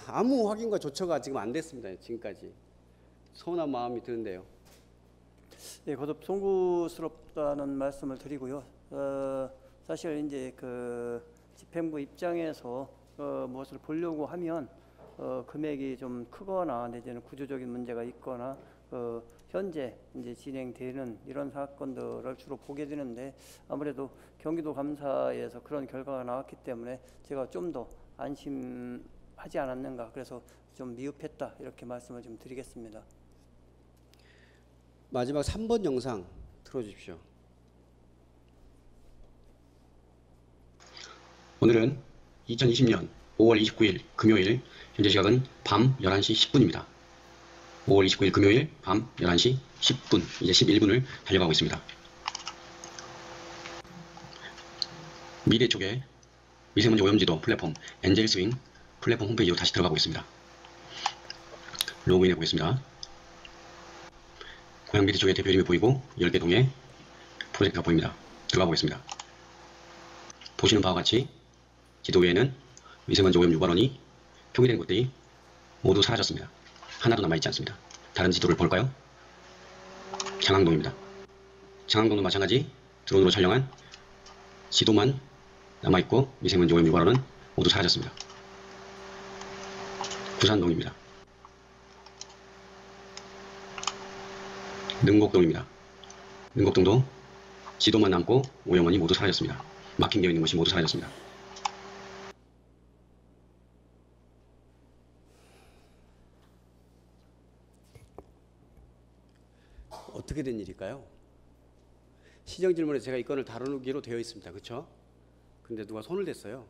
[SPEAKER 1] 아무 확인과 조처가 지금 안 됐습니다. 지금까지 서운한 마음이 드는데요.
[SPEAKER 6] 예, 거듭 송구스럽다는 말씀을 드리고요. 사실 이제 그 집행부 입장에서 무엇을 보려고 하면 금액이 좀 크거나 내지는 구조적인 문제가 있거나 현재 이제 진행되는 이런 사건들을 주로 보게 되는데 아무래도 경기도 감사에서 그런 결과가 나왔기 때문에 제가 좀 더 안심하지 않았는가, 그래서 좀 미흡했다 이렇게 말씀을 좀 드리겠습니다.
[SPEAKER 1] 마지막 3번 영상 틀어주십시오.
[SPEAKER 4] 오늘은 2020년 5월 29일 금요일 현재 시각은 밤 11시 10분입니다. 5월 29일 금요일 밤 11시 10분, 이제 11분을 달려가고 있습니다. 미래 쪽에 미세먼지 오염지도 플랫폼 엔젤스윙 플랫폼 홈페이지로 다시 들어가고 있습니다. 로그인해 보겠습니다. 고향 미래 쪽에 대표 이름이 보이고 10개 동의 프로젝트가 보입니다. 들어가 보겠습니다. 보시는 바와 같이 지도 위에는 미세먼지 오염 유발원이 표기된 곳들이 모두 사라졌습니다. 하나도 남아있지 않습니다. 다른 지도를 볼까요? 장항동입니다. 장항동도 마찬가지 드론으로 촬영한 지도만 남아있고 미세먼지 오염 유발원은 모두 사라졌습니다. 부산동입니다. 능곡동입니다. 능곡동도 지도만 남고 오염원이 모두 사라졌습니다. 마킹되어 있는 것이 모두 사라졌습니다.
[SPEAKER 1] 어떻게 된 일일까요? 시정 질문에 제가 이 건을 다루기로 되어 있습니다. 그렇죠? 근데 누가 손을 댔어요.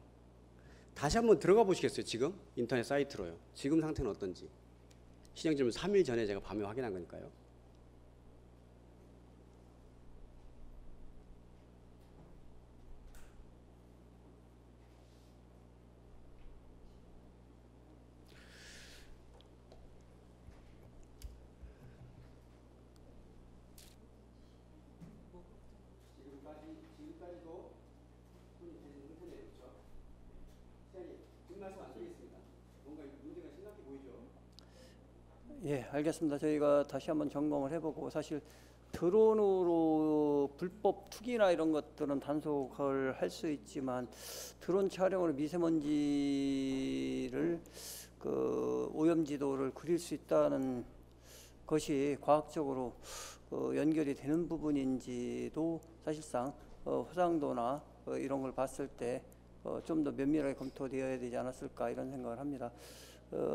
[SPEAKER 1] 다시 한번 들어가 보시겠어요? 지금 인터넷 사이트로요. 지금 상태는 어떤지. 시정 질문 3일 전에 제가 밤에 확인한 거니까요. 지금까지도 손이 되는 형태네요. 그렇죠? 시장님, 긴 말씀 안 드리겠습니다. 뭔가 문제가 심각해 보이죠?
[SPEAKER 6] 예, 알겠습니다. 저희가 다시 한번 점검을 해보고, 사실 드론으로 불법 투기나 이런 것들은 단속을 할 수 있지만 드론 촬영으로 미세먼지를 오염지도를 그릴 수 있다는 것이 과학적으로 연결이 되는 부분인지도 사실상 허상도나 이런 걸 봤을 때 좀 더 면밀하게 검토되어야 되지 않았을까 이런 생각을 합니다.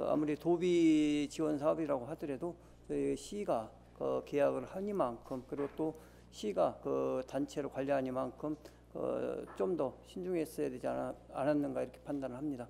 [SPEAKER 6] 아무리 도비 지원 사업이라고 하더라도 저희 시가 계약을 하니만큼, 그리고 또 시가 단체를 관리하니만큼 좀 더 신중했어야 되지 않았는가 이렇게 판단을 합니다.